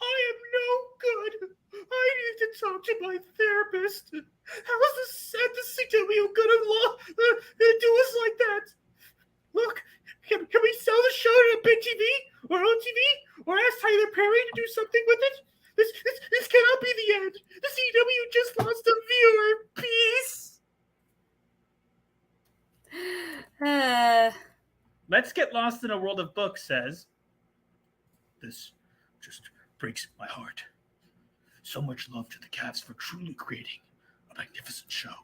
I am no good. I need to talk to my therapist. How is this sad the CW gonna do us like that? Look, can we sell the show to a big TV or on TV or ask Tyler Perry to do something with it? This cannot be the end. The CW just lost a viewer. Peace. Let's Get Lost in a World of Books says, "This just breaks my heart. So much love to the cast for truly creating a magnificent show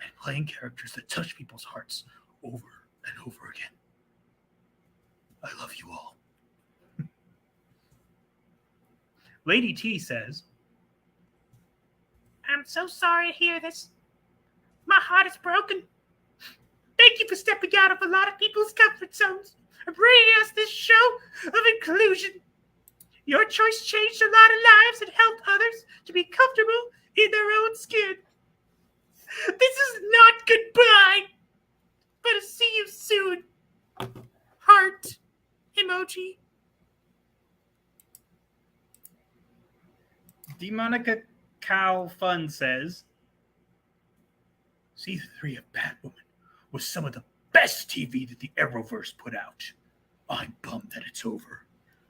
and playing characters that touch people's hearts over and over again. I love you all." Lady T says, "I'm so sorry to hear this. My heart is broken. Thank you for stepping out of a lot of people's comfort zones and bringing us this show of inclusion. Your choice changed a lot of lives and helped others to be comfortable in their own skin. This is not goodbye, but a see you soon. Heart emoji." Demonica Cow Fun says, "Season 3 of Batwoman was some of the best TV that the Arrowverse put out. I'm bummed that it's over.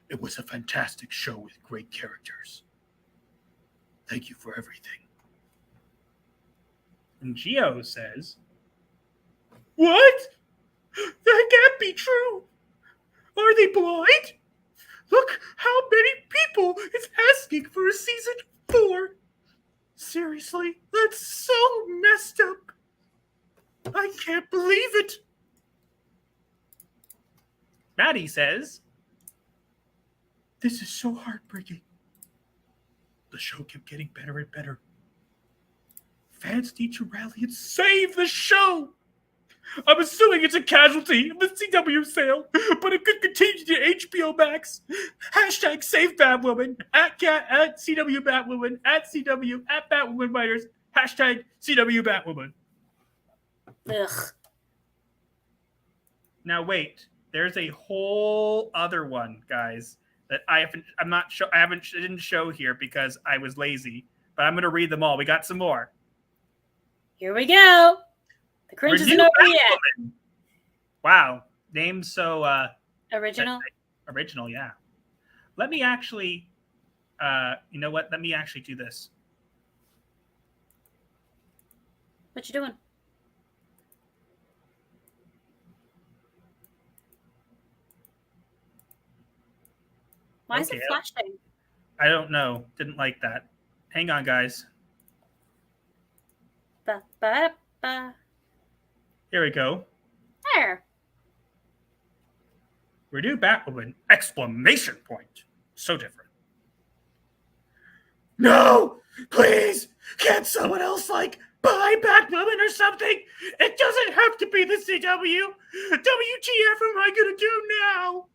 It was a fantastic show with great characters. Thank you for everything." And Geo says, "What? That can't be true. Are they blind? Look how many people is asking for a season 4. Seriously, that's so messed up. I can't believe it." Maddie says, "This is so heartbreaking. The show kept getting better and better. Fans need to rally and save the show. I'm assuming it's a casualty of the CW sale, but it could continue to HBO Max. Hashtag save Batwoman, at CW Batwoman, at CW, at Batwoman Writers, hashtag CW Batwoman." Ugh. Now wait, there's a whole other one, guys, that I didn't show here because I was lazy, but I'm gonna read them all. We got some more. Here we go. The cringe isn't over yet. Wow, name so original. Original, yeah. Let me actually, you know what? Let me actually do this. What you doing? Why is it flashing? I don't know. Didn't like that. Hang on, guys. Ba, ba, ba. Here we go. There. Renew Batwoman! Exclamation point. So different. No! Please! Can't someone else, like, buy Batwoman or something? It doesn't have to be the CW! WTF am I gonna do now?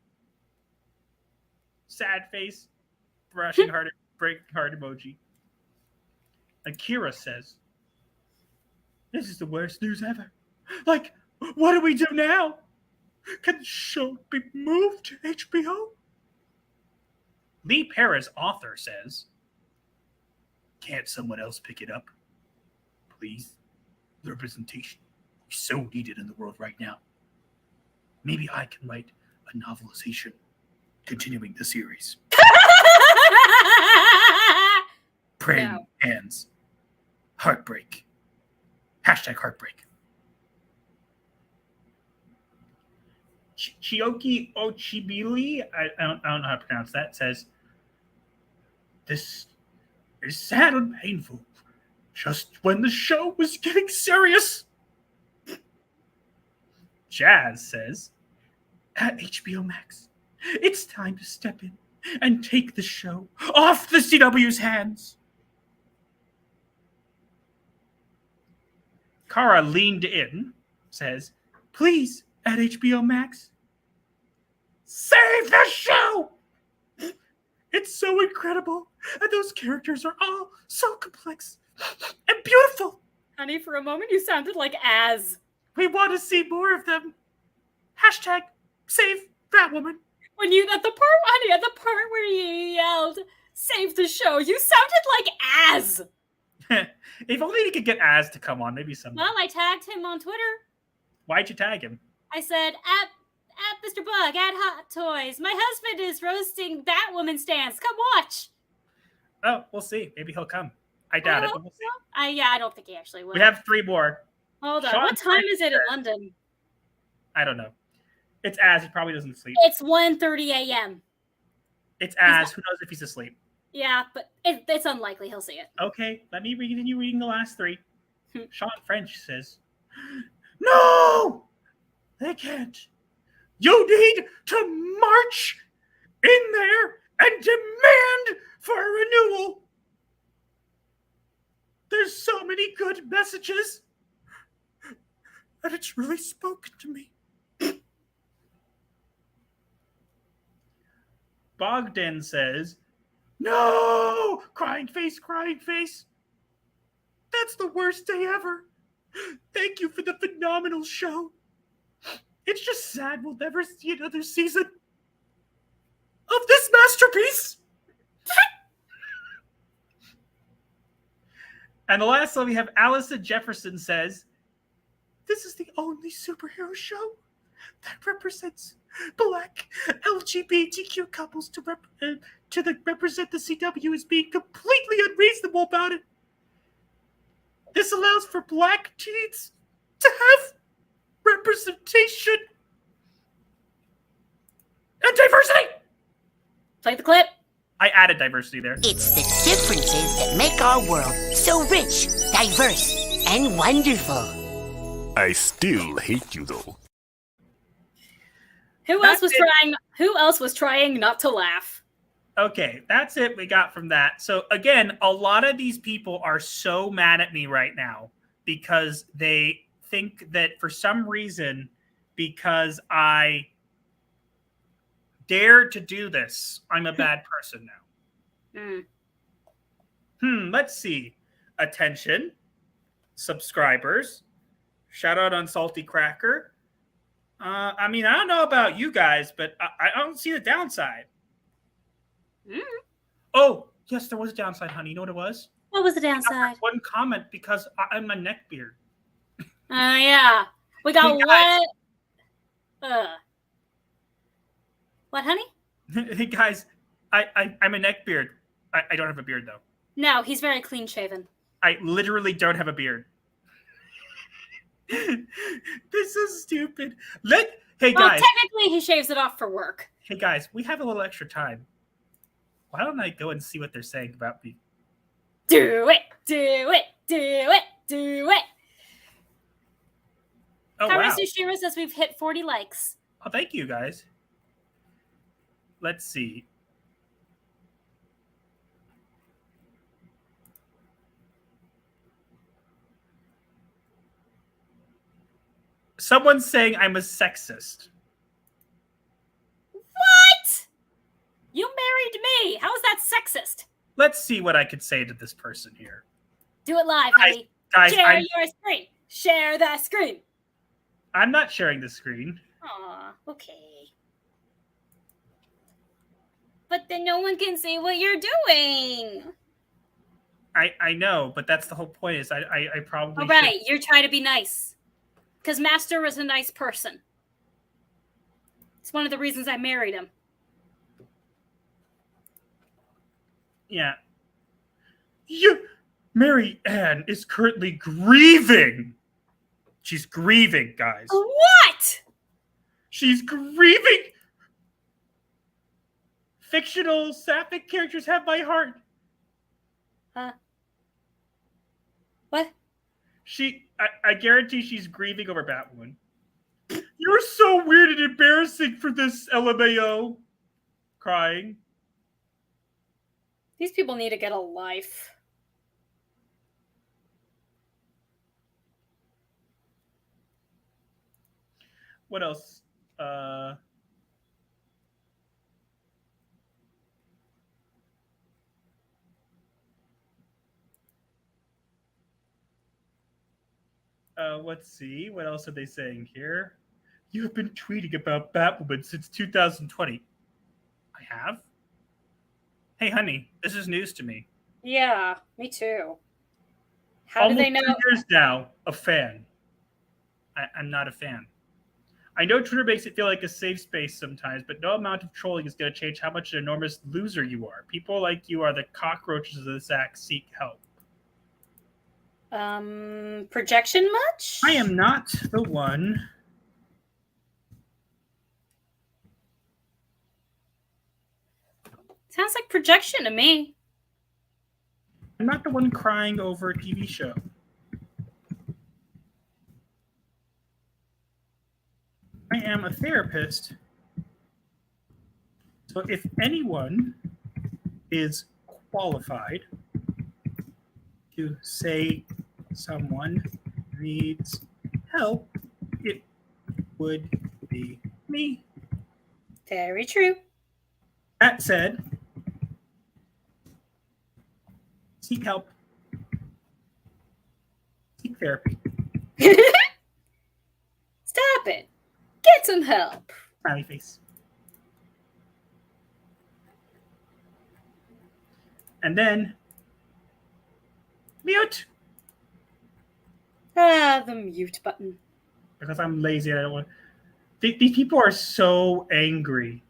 Sad face. Brushing heart, breaking heart emoji. Akira says, "This is the worst news ever. Like, what do we do now? Can the show be moved to HBO?" Lee Perez, author, says, "Can't someone else pick it up? Please. The representation is so needed in the world right now. Maybe I can write a novelization continuing the series." Praying No. hands. Heartbreak. Hashtag heartbreak. Chioki Ochibili, I don't know how to pronounce that, says, "This is sad and painful. Just when the show was getting serious." Jazz says, "At HBO Max, it's time to step in and take the show off the CW's hands." Kara leaned in, says, "Please, at HBO Max, save the show! It's so incredible, and those characters are all so complex and beautiful. Honey, for a moment you sounded like Az. We want to see more of them. Hashtag save Batwoman." When you at the part where you yelled, "Save the show," you sounded like Az. If only we could get Az to come on, maybe someday. Well, I tagged him on Twitter. Why'd you tag him? I said, at Mr. Bug, at Hot Toys, my husband is roasting Batwoman stands. Come watch. Oh, we'll see. Maybe he'll come. I doubt it, but we'll see. I don't think he actually will. We have 3 more. Hold on. Sean What time is it in Fraser. London? I don't know. It's Az. He probably doesn't sleep. It's 1:30 a.m. It's Az. Who knows if he's asleep? Yeah, but it's unlikely he'll see it. Okay, let me continue reading the last 3. Sean French says, "No! They can't. You need to march in there and demand for a renewal. There's so many good messages, and it's really spoken to me." Bogdan says, "No! Crying face, crying face. That's the worst day ever. Thank you for the phenomenal show. It's just sad we'll never see another season of this masterpiece." And the last one we have Allison Jefferson says, "This is the only superhero show that represents Black LGBTQ couples to represent the CW as being completely unreasonable about it. This allows for Black teens to have representation and diversity." Play the clip. I added diversity there. It's the differences that make our world so rich, diverse, and wonderful. I still hate you though. Who else was trying not to laugh? Okay, that's it we got from that. So again, a lot of these people are so mad at me right now because they think that for some reason, because I dared to do this, I'm a bad person now. Let's see. Attention, subscribers. Shout out on Salty Cracker. I mean, I don't know about you guys, but I don't see the downside. Oh, yes, there was a downside, honey. You know what it was? What was the downside? One comment because I'm a neckbeard. Yeah. We got Hey, what, honey? Hey, guys, I'm a neckbeard. I don't have a beard, though. No, he's very clean shaven. I literally don't have a beard. This is stupid. Hey, guys. Technically, he shaves it off for work. Hey, guys, we have a little extra time. Why don't I go and see what they're saying about me? Do it, do it, do it, do it. Oh, wow. Sushiro says we've hit 40 likes. Oh, thank you, guys. Let's see. Someone's saying I'm a sexist. What? You married me. How is that sexist? Let's see what I could say to this person here. Do it live, honey. Guys, Share your screen. Share the screen. I'm not sharing the screen. Aw, okay. But then no one can see what you're doing. I know, but that's the whole point. Is I probably. All right, you're trying to be nice. Because Master was a nice person. It's one of the reasons I married him. Yeah. Mary Ann is currently grieving. She's grieving, guys. What? She's grieving. Fictional sapphic characters have my heart. Huh? What? I guarantee she's grieving over Batwoman. You're so weird and embarrassing for this, LMAO. Crying. These people need to get a life. What else? Let's see. What else are they saying here? You have been tweeting about Batwoman since 2020. I have? Hey, honey, this is news to me. Yeah, me too. How Almost do they know? 2 years now, a fan. I'm not a fan. I know Twitter makes it feel like a safe space sometimes, but no amount of trolling is going to change how much an enormous loser you are. People like you are the cockroaches of the sack. Seek help. Projection much? I am not the one. Sounds like projection to me. I'm not the one crying over a TV show. I am a therapist. So if anyone is qualified to say someone needs help, it would be me. Very true. That said, seek help. Seek therapy. Stop it. Get some help. Smiley face. And then mute. Ah, the mute button. Because I'm lazy. I don't want. These people are so angry.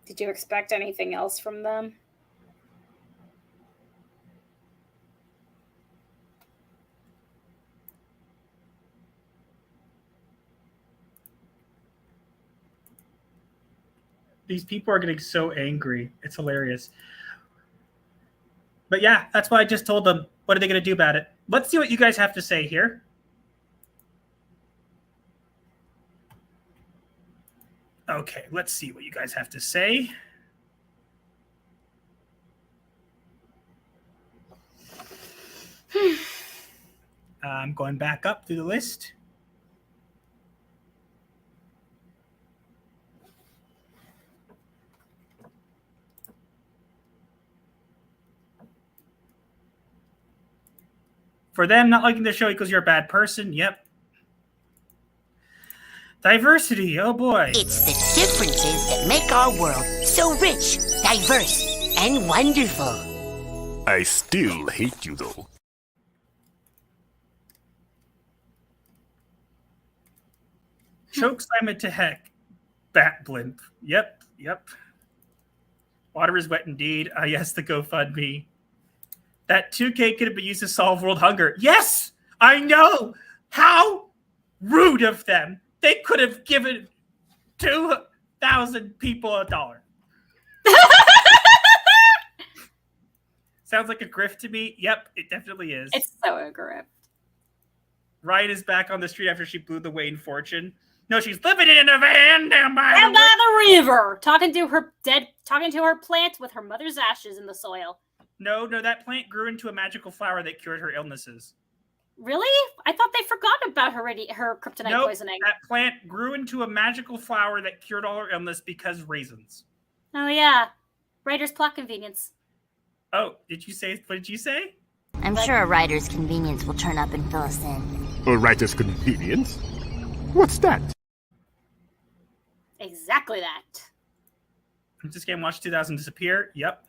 Did you expect anything else from them? These people are getting so angry. It's hilarious. But yeah, that's why I just told them. What are they going to do about it? Let's see what you guys have to say here. Okay, let's see what you guys have to say. I'm going back up through the list. For them, not liking the show equals you're a bad person. Yep. Diversity. Oh, boy. It's the differences that make our world so rich, diverse, and wonderful. I still hate you, though. Choke Simon to heck. Bat blimp. Yep. Water is wet indeed. Yes, the GoFundMe. That 2K could have been used to solve world hunger. Yes! I know! How rude of them. They could have given 2,000 people $1. Sounds like a grift to me. Yep, it definitely is. It's so a grift. Ryan is back on the street after she blew the Wayne fortune. No, she's living in a van down by the river, talking to her plant with her mother's ashes in the soil. No, that plant grew into a magical flower that cured her illnesses. Really? I thought they forgot about her kryptonite poisoning. That plant grew into a magical flower that cured all her illness because raisins. Oh yeah, writer's plot convenience. Oh, what did you say? I'm sure a writer's convenience will turn up and fill us in. A writer's convenience? What's that? Exactly that. This game Watch 2000 disappear. Yep.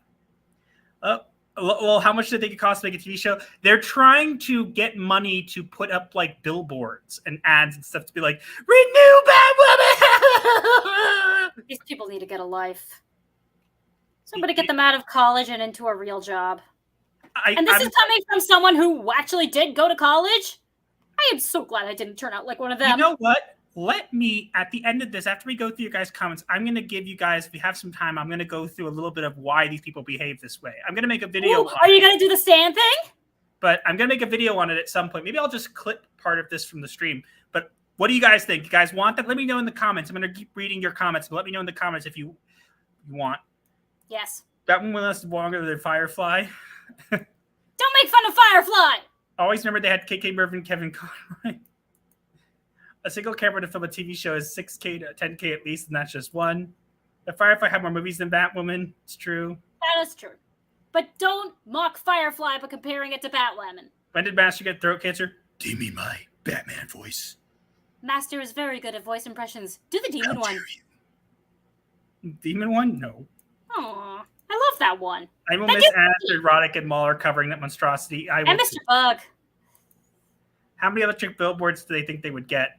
Well, how much did they think it cost to make a TV show? They're trying to get money to put up like billboards and ads and stuff to be like, renew Batwoman! These people need to get a life. Somebody get them out of college and into a real job. And this is coming from someone who actually did go to college. I am so glad I didn't turn out like one of them. You know what? Let me, at the end of this, after we go through your guys' comments, I'm going to give you guys, if we have some time, I'm going to go through a little bit of why these people behave this way. I'm going to make a video. Ooh, are you going to do the stand thing? But I'm going to make a video on it at some point. Maybe I'll just clip part of this from the stream. But what do you guys think? You guys want that? Let me know in the comments. I'm going to keep reading your comments, but let me know in the comments if you want. Yes. That one lasted longer than Firefly. Don't make fun of Firefly! Always remember they had KK Mervin and Kevin Conroy. A single camera to film a TV show is 6K to 10K at least, and that's just one. The Firefly had more movies than Batwoman. It's true. That is true. But don't mock Firefly by comparing it to Batwoman. When did Master get throat cancer? Do you mean my Batman voice? Master is very good at voice impressions. Do the demon one. Demon one? No. Aw, I love that one. I will miss Aster, Roddick, and Mahler covering that monstrosity. And Mr. Bug. How many electric billboards do they think they would get?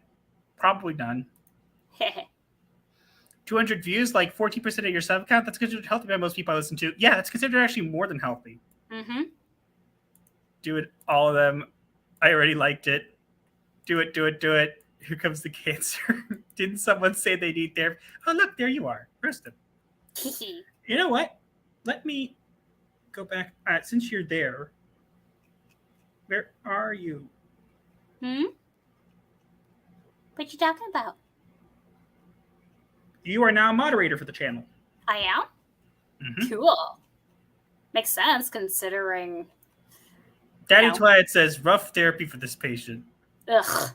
Probably none. 200 views, like 14% of your sub count. That's considered healthy by most people I listen to. Yeah, that's considered actually more than healthy. Mm-hmm. Do it, all of them. I already liked it. Do it. Here comes the cancer. Didn't someone say they need therapy? Oh, look, there you are. Roast them. You know what? Let me go back. Since you're there, where are you? What you talking about? You are now a moderator for the channel. I am? Mm-hmm. Cool. Makes sense considering... Daddy Twilight says, rough therapy for this patient. Ugh.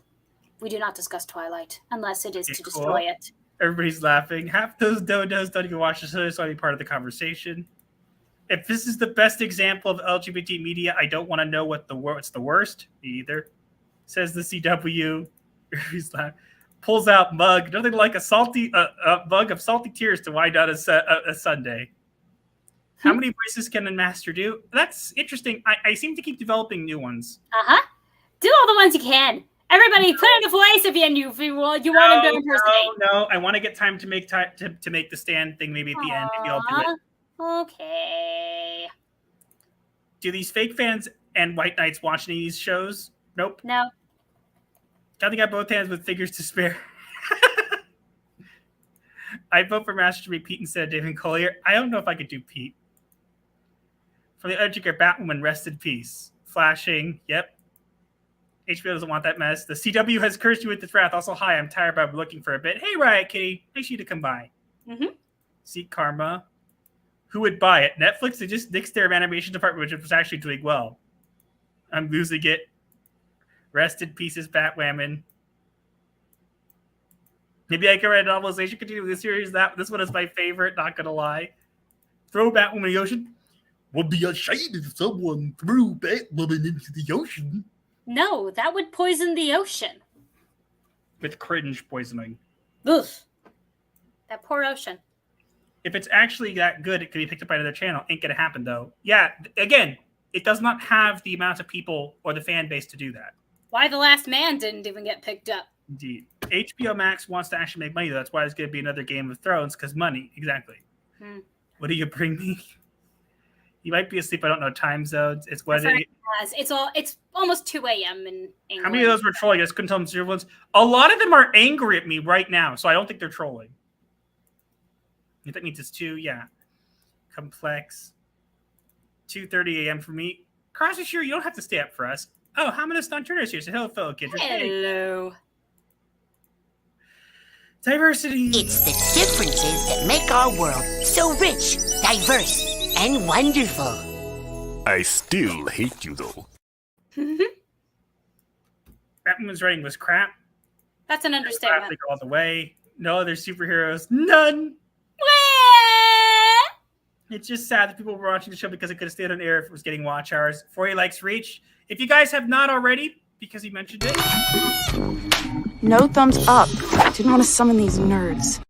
We do not discuss Twilight, unless it is to destroy it. Everybody's laughing. Half those dodos don't even watch the show, so I'll be part of the conversation. If this is the best example of LGBT media, I don't want to know what's the worst. Me either. Says the CW. Everybody's laughing. Pulls out mug. Nothing like a salty mug of salty tears to wind down a Sunday. How many voices can a master do? That's interesting. I seem to keep developing new ones. Do all the ones you can. Everybody, put in a voice if you want him to impersonate. No. I want to get time to make the stand thing. Maybe at the end. Maybe I'll do it. Okay. Do these fake fans and white knights watch any of these shows? Nope. No. Got both hands with figures to spare. I vote for Master to be Pete instead of David Collier. I don't know if I could do Pete. From the Edgar Batwoman, rest in peace. Flashing. Yep. HBO doesn't want that mess. The CW has cursed you with its wrath. Also, hi, I'm tired, but I'm looking for a bit. Hey, Riot Kitty. Nice you to come by. Seek Karma. Who would buy it? Netflix? They just nixed their animation department, which was actually doing well. I'm losing it. Rest in pieces, Batwoman. Maybe I can write a novelization continue with the series. This one is my favorite, not gonna lie. Throw Batwoman in the ocean. Would be ashamed if someone threw Batwoman into the ocean. No, that would poison the ocean. With cringe poisoning. Ugh. That poor ocean. If it's actually that good, it could be picked up by another channel. Ain't gonna happen though. Yeah, again, it does not have the amount of people or the fan base to do that. Why The Last Man didn't even get picked up. Indeed. HBO Max wants to actually make money, though. That's why it's going to be another Game of Thrones, because money. Exactly. What do you bring me? You might be asleep. I don't know time zones. It's what it is. It's almost 2 a.m. in England. How many of those were trolling? I just couldn't tell them zero ones. A lot of them are angry at me right now, so I don't think they're trolling. If that means it's 2, yeah. Complex. 2:30 a.m. for me. Cross assure you don't have to stay up for us. Oh, Hominus Non-Turner's here. So hello, fellow kids. Hello. Diversity. It's the differences that make our world so rich, diverse, and wonderful. I still hate you, though. Batwoman's writing was crap. That's an understatement. Classic all the way. No other superheroes. None. It's just sad that people were watching the show because it could have stayed on air if it was getting watch hours. 40 likes reach. If you guys have not already, because he mentioned it. No thumbs up. Didn't want to summon these nerds.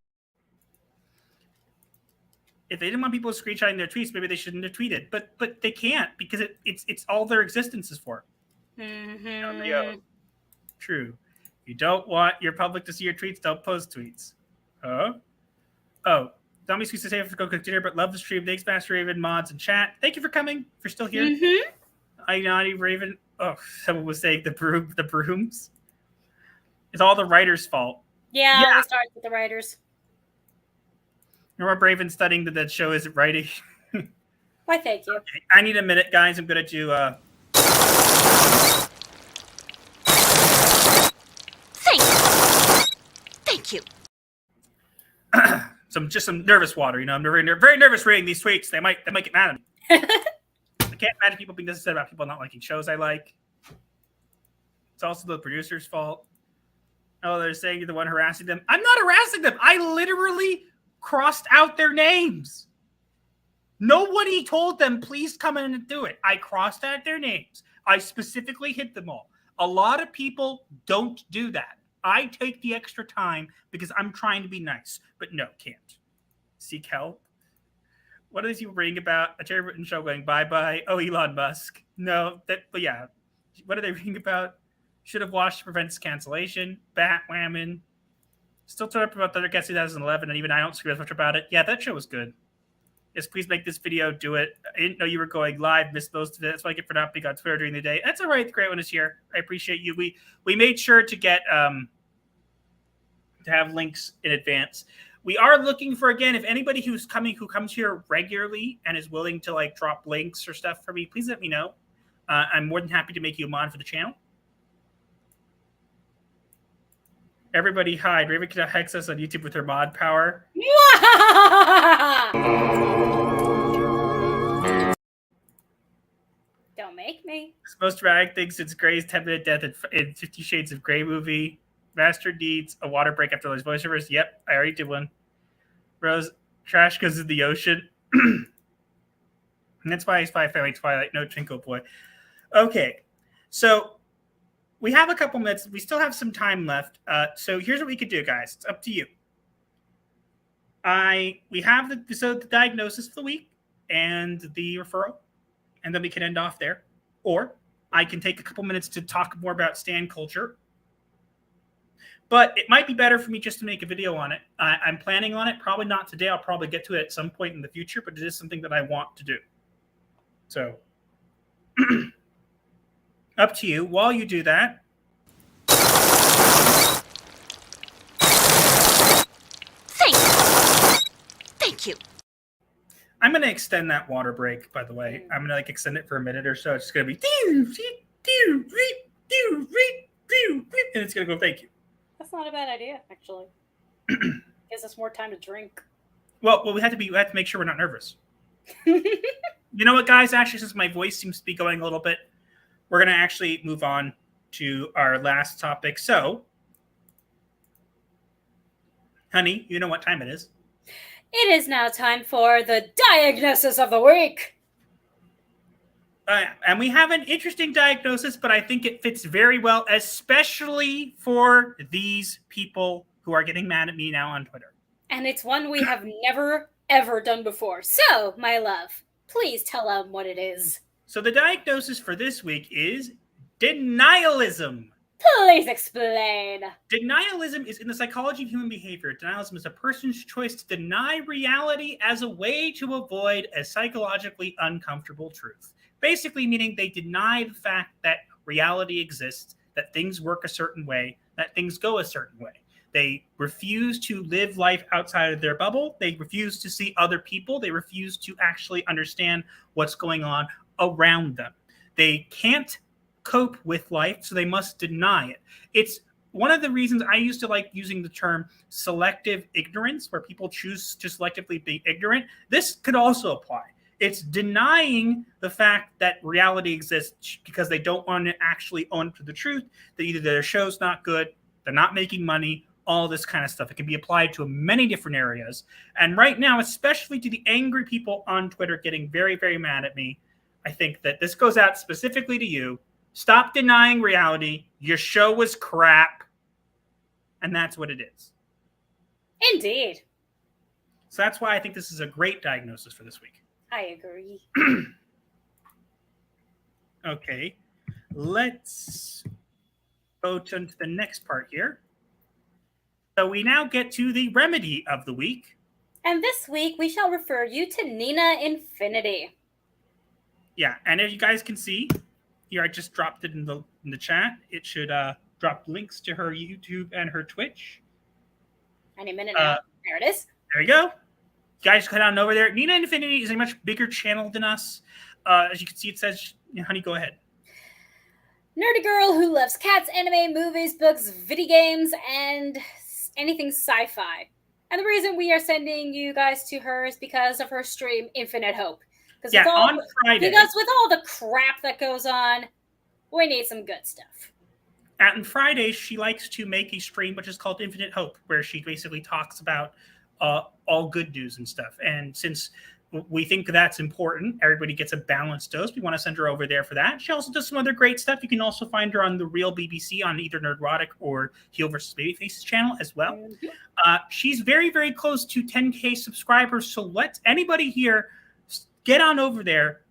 If they didn't want people screenshotting their tweets, maybe they shouldn't have tweeted. But they can't because it's all their existence is for. Mm-hmm. True. If you don't want your public to see your tweets, don't post tweets. Huh? Oh. Zombie Squeeze to say for go cook dinner, but love the stream. Thanks, Master Raven, mods, and chat. Thank you for coming. If you're still here. Mm-hmm. I naughty Raven. Oh, someone was saying the brooms. It's all the writer's fault. Yeah. It starts with the writers. Remember Raven studying that show isn't writing? Why, thank you. Okay, I need a minute, guys. I'm gonna do Thank you. some nervous water. You know, I'm very nervous reading these tweets. They might get mad at me. I can't imagine people being this upset about people not liking shows I like. It's also the producer's fault. Oh, they're saying you're the one harassing them. I'm not harassing them. I literally crossed out their names. Nobody told them, please come in and do it. I crossed out their names. I specifically hit them all. A lot of people don't do that. I take the extra time because I'm trying to be nice. But no, can't. Seek help. What are these people reading about? A Terry Britain show going bye-bye. Oh, Elon Musk. No, but yeah. What are they reading about? Should have watched Prevents Cancellation. Batwoman. Still talking up about Thundercats 2011, and even I don't scream as much about it. Yeah, that show was good. Yes, please make this video. Do it. I didn't know you were going live. Missed most of it. That's what I get for not being on Twitter during the day. That's all right. The great one is here. I appreciate you. We made sure to get to have links in advance. We are looking for, again, if anybody who comes here regularly and is willing to like drop links or stuff for me, please let me know. I'm more than happy to make you a mod for the channel. Everybody hide. Raven can hex us on YouTube with her mod power. Don't make me. It's the most dramatic thing since Gray's 10-minute death in 50 Shades of Grey movie. Master needs a water break after those voiceovers. Yep, I already did one. Rose, trash goes in the ocean. And that's why Spy Family Twilight, no Twinkle Boy. Okay, so we have a couple minutes. We still have some time left. So here's what we could do, guys. It's up to you. We have the diagnosis of the week and the referral, and then we can end off there. Or I can take a couple minutes to talk more about stan culture. But it might be better for me just to make a video on it. I'm planning on it. Probably not today. I'll probably get to it at some point in the future, but it is something that I want to do. So, up to you. While you do that, Thank you. I'm going to extend that water break, by the way. I'm going to extend it for a minute or so. It's just going to be and it's going to go thank you. That's not a bad idea, actually. Gives us more time to drink. Well, we have to make sure we're not nervous. You know what, guys? Actually, since my voice seems to be going a little bit, we're going to actually move on to our last topic. So, honey, you know what time it is. It is now time for the diagnosis of the week. And we have an interesting diagnosis, but I think it fits very well, especially for these people who are getting mad at me now on Twitter. And it's one we have never, ever done before. So, my love, please tell them what it is. So the diagnosis for this week is denialism. Please explain. Denialism is in the psychology of human behavior. Denialism is a person's choice to deny reality as a way to avoid a psychologically uncomfortable truth. Basically meaning they deny the fact that reality exists, that things work a certain way, that things go a certain way. They refuse to live life outside of their bubble. They refuse to see other people. They refuse to actually understand what's going on around them. They can't cope with life, so they must deny it. It's one of the reasons I used to like using the term selective ignorance, where people choose to selectively be ignorant. This could also apply. It's denying the fact that reality exists because they don't want to actually own to the truth that either their show's not good, they're not making money, all this kind of stuff. It can be applied to many different areas. And right now, especially to the angry people on Twitter getting very, very mad at me, I think that this goes out specifically to you. Stop denying reality. Your show was crap. And that's what it is. Indeed. So that's why I think this is a great diagnosis for this week. I agree. Okay. Let's go to the next part here. So we now get to the remedy of the week. And this week, we shall refer you to Nina Infinity. Yeah, and if you guys can see, here I just dropped it in the chat. It should drop links to her YouTube and her Twitch. Any minute now. There it is. There you go. You guys head on over there. Nina Infinity is a much bigger channel than us. As you can see, it says, honey, go ahead. Nerdy girl who loves cats, anime, movies, books, video games, and anything sci-fi. And the reason we are sending you guys to her is because of her stream, Infinite Hope. Yeah, on Friday. Because with all the crap that goes on, we need some good stuff. On Friday, she likes to make a stream which is called Infinite Hope, where she basically talks about all good news and stuff. And since we think that's important, everybody gets a balanced dose, we want to send her over there for that. She also does some other great stuff. You can also find her on The Real BBC on either Nerdrotic or Heel vs. Babyface's channel as well. Mm-hmm. She's very, very close to 10K subscribers, so let anybody here get on over there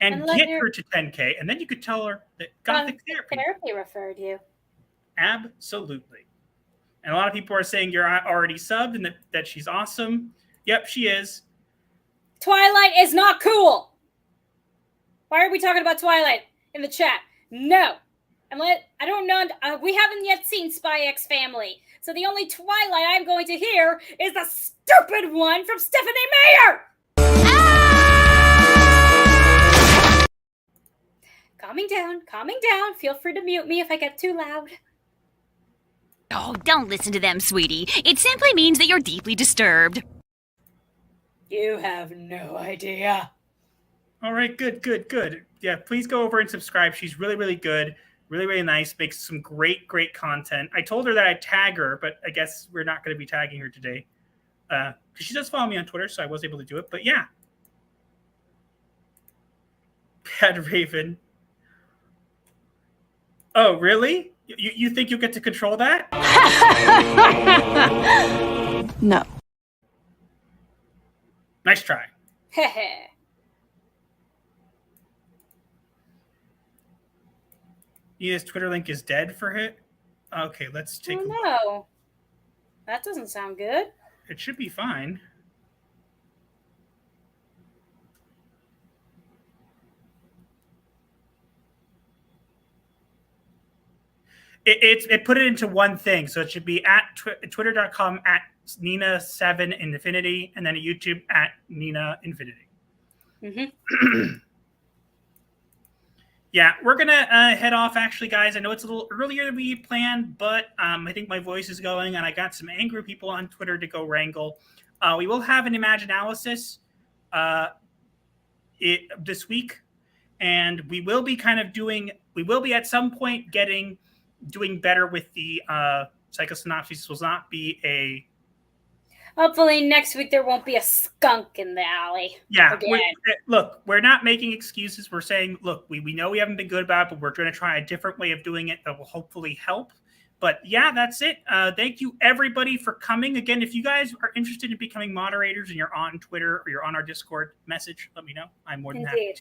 and get her to 10K, and then you could tell her that Gothic Therapy referred you. Absolutely. And a lot of people are saying you're already subbed and that she's awesome. Yep, she is. Twilight is not cool. Why are we talking about Twilight in the chat? No. I don't know. We haven't yet seen Spy X Family. So the only Twilight I'm going to hear is the stupid one from Stephanie Meyer. Calming down. Feel free to mute me if I get too loud. Oh, don't listen to them, sweetie. It simply means that you're deeply disturbed. You have no idea. All right, good. Yeah, please go over and subscribe. She's really, really good. Really, really nice. Makes some great, great content. I told her that I'd tag her, but I guess we're not going to be tagging her today. Because she does follow me on Twitter, so I was able to do it. But yeah. Bad Raven. Oh, really? You think you'll get to control that? No. Nice try. His Twitter link is dead for it. Okay, let's take a look. No. That doesn't sound good. It should be fine. It put it into one thing, so it should be at twitter.com at Nina7Infinity, and then at YouTube at Nina Infinity. Mm-hmm. Yeah, we're gonna head off. Actually, guys, I know it's a little earlier than we planned, but I think my voice is going, and I got some angry people on Twitter to go wrangle. We will have an Imaginalysis this week, and we will be at some point doing better with the Psycho-Synopsis. Will not be a... Hopefully next week there won't be a skunk in the alley. Yeah, we're not making excuses. We're saying, look, we know we haven't been good about it, but we're going to try a different way of doing it that will hopefully help. But yeah, that's it. Thank you, everybody, for coming. Again, if you guys are interested in becoming moderators and you're on Twitter or you're on our Discord message, let me know. I'm more than happy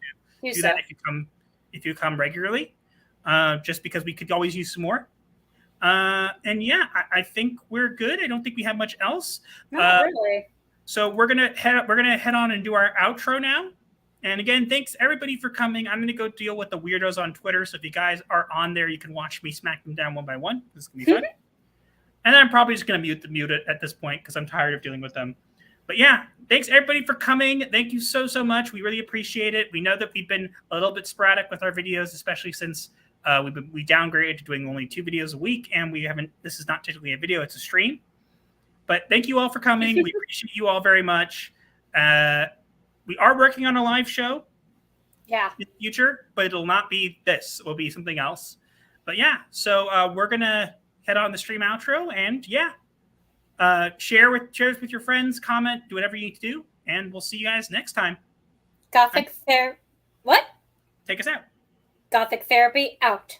to do that if you come regularly. Just because we could always use some more. And yeah, I think we're good. I don't think we have much else. Not really. So we're gonna head on and do our outro now. And again, thanks everybody for coming. I'm gonna go deal with the weirdos on Twitter. So if you guys are on there, you can watch me smack them down one by one. This is gonna be fun. And then I'm probably just going to mute it at this point because I'm tired of dealing with them. But yeah, thanks everybody for coming. Thank you so much. We really appreciate it. We know that we've been a little bit sporadic with our videos, especially since we downgraded to doing only 2 videos a week, and we haven't. This is not technically a video; it's a stream. But thank you all for coming. We appreciate you all very much. We are working on a live show. Yeah. In the future, but it'll not be this. It will be something else. But yeah, so we're gonna head on the stream outro, and yeah, share with your friends, comment, do whatever you need to do, and we'll see you guys next time. Gothic What? Take us out. Gothic Therapy out.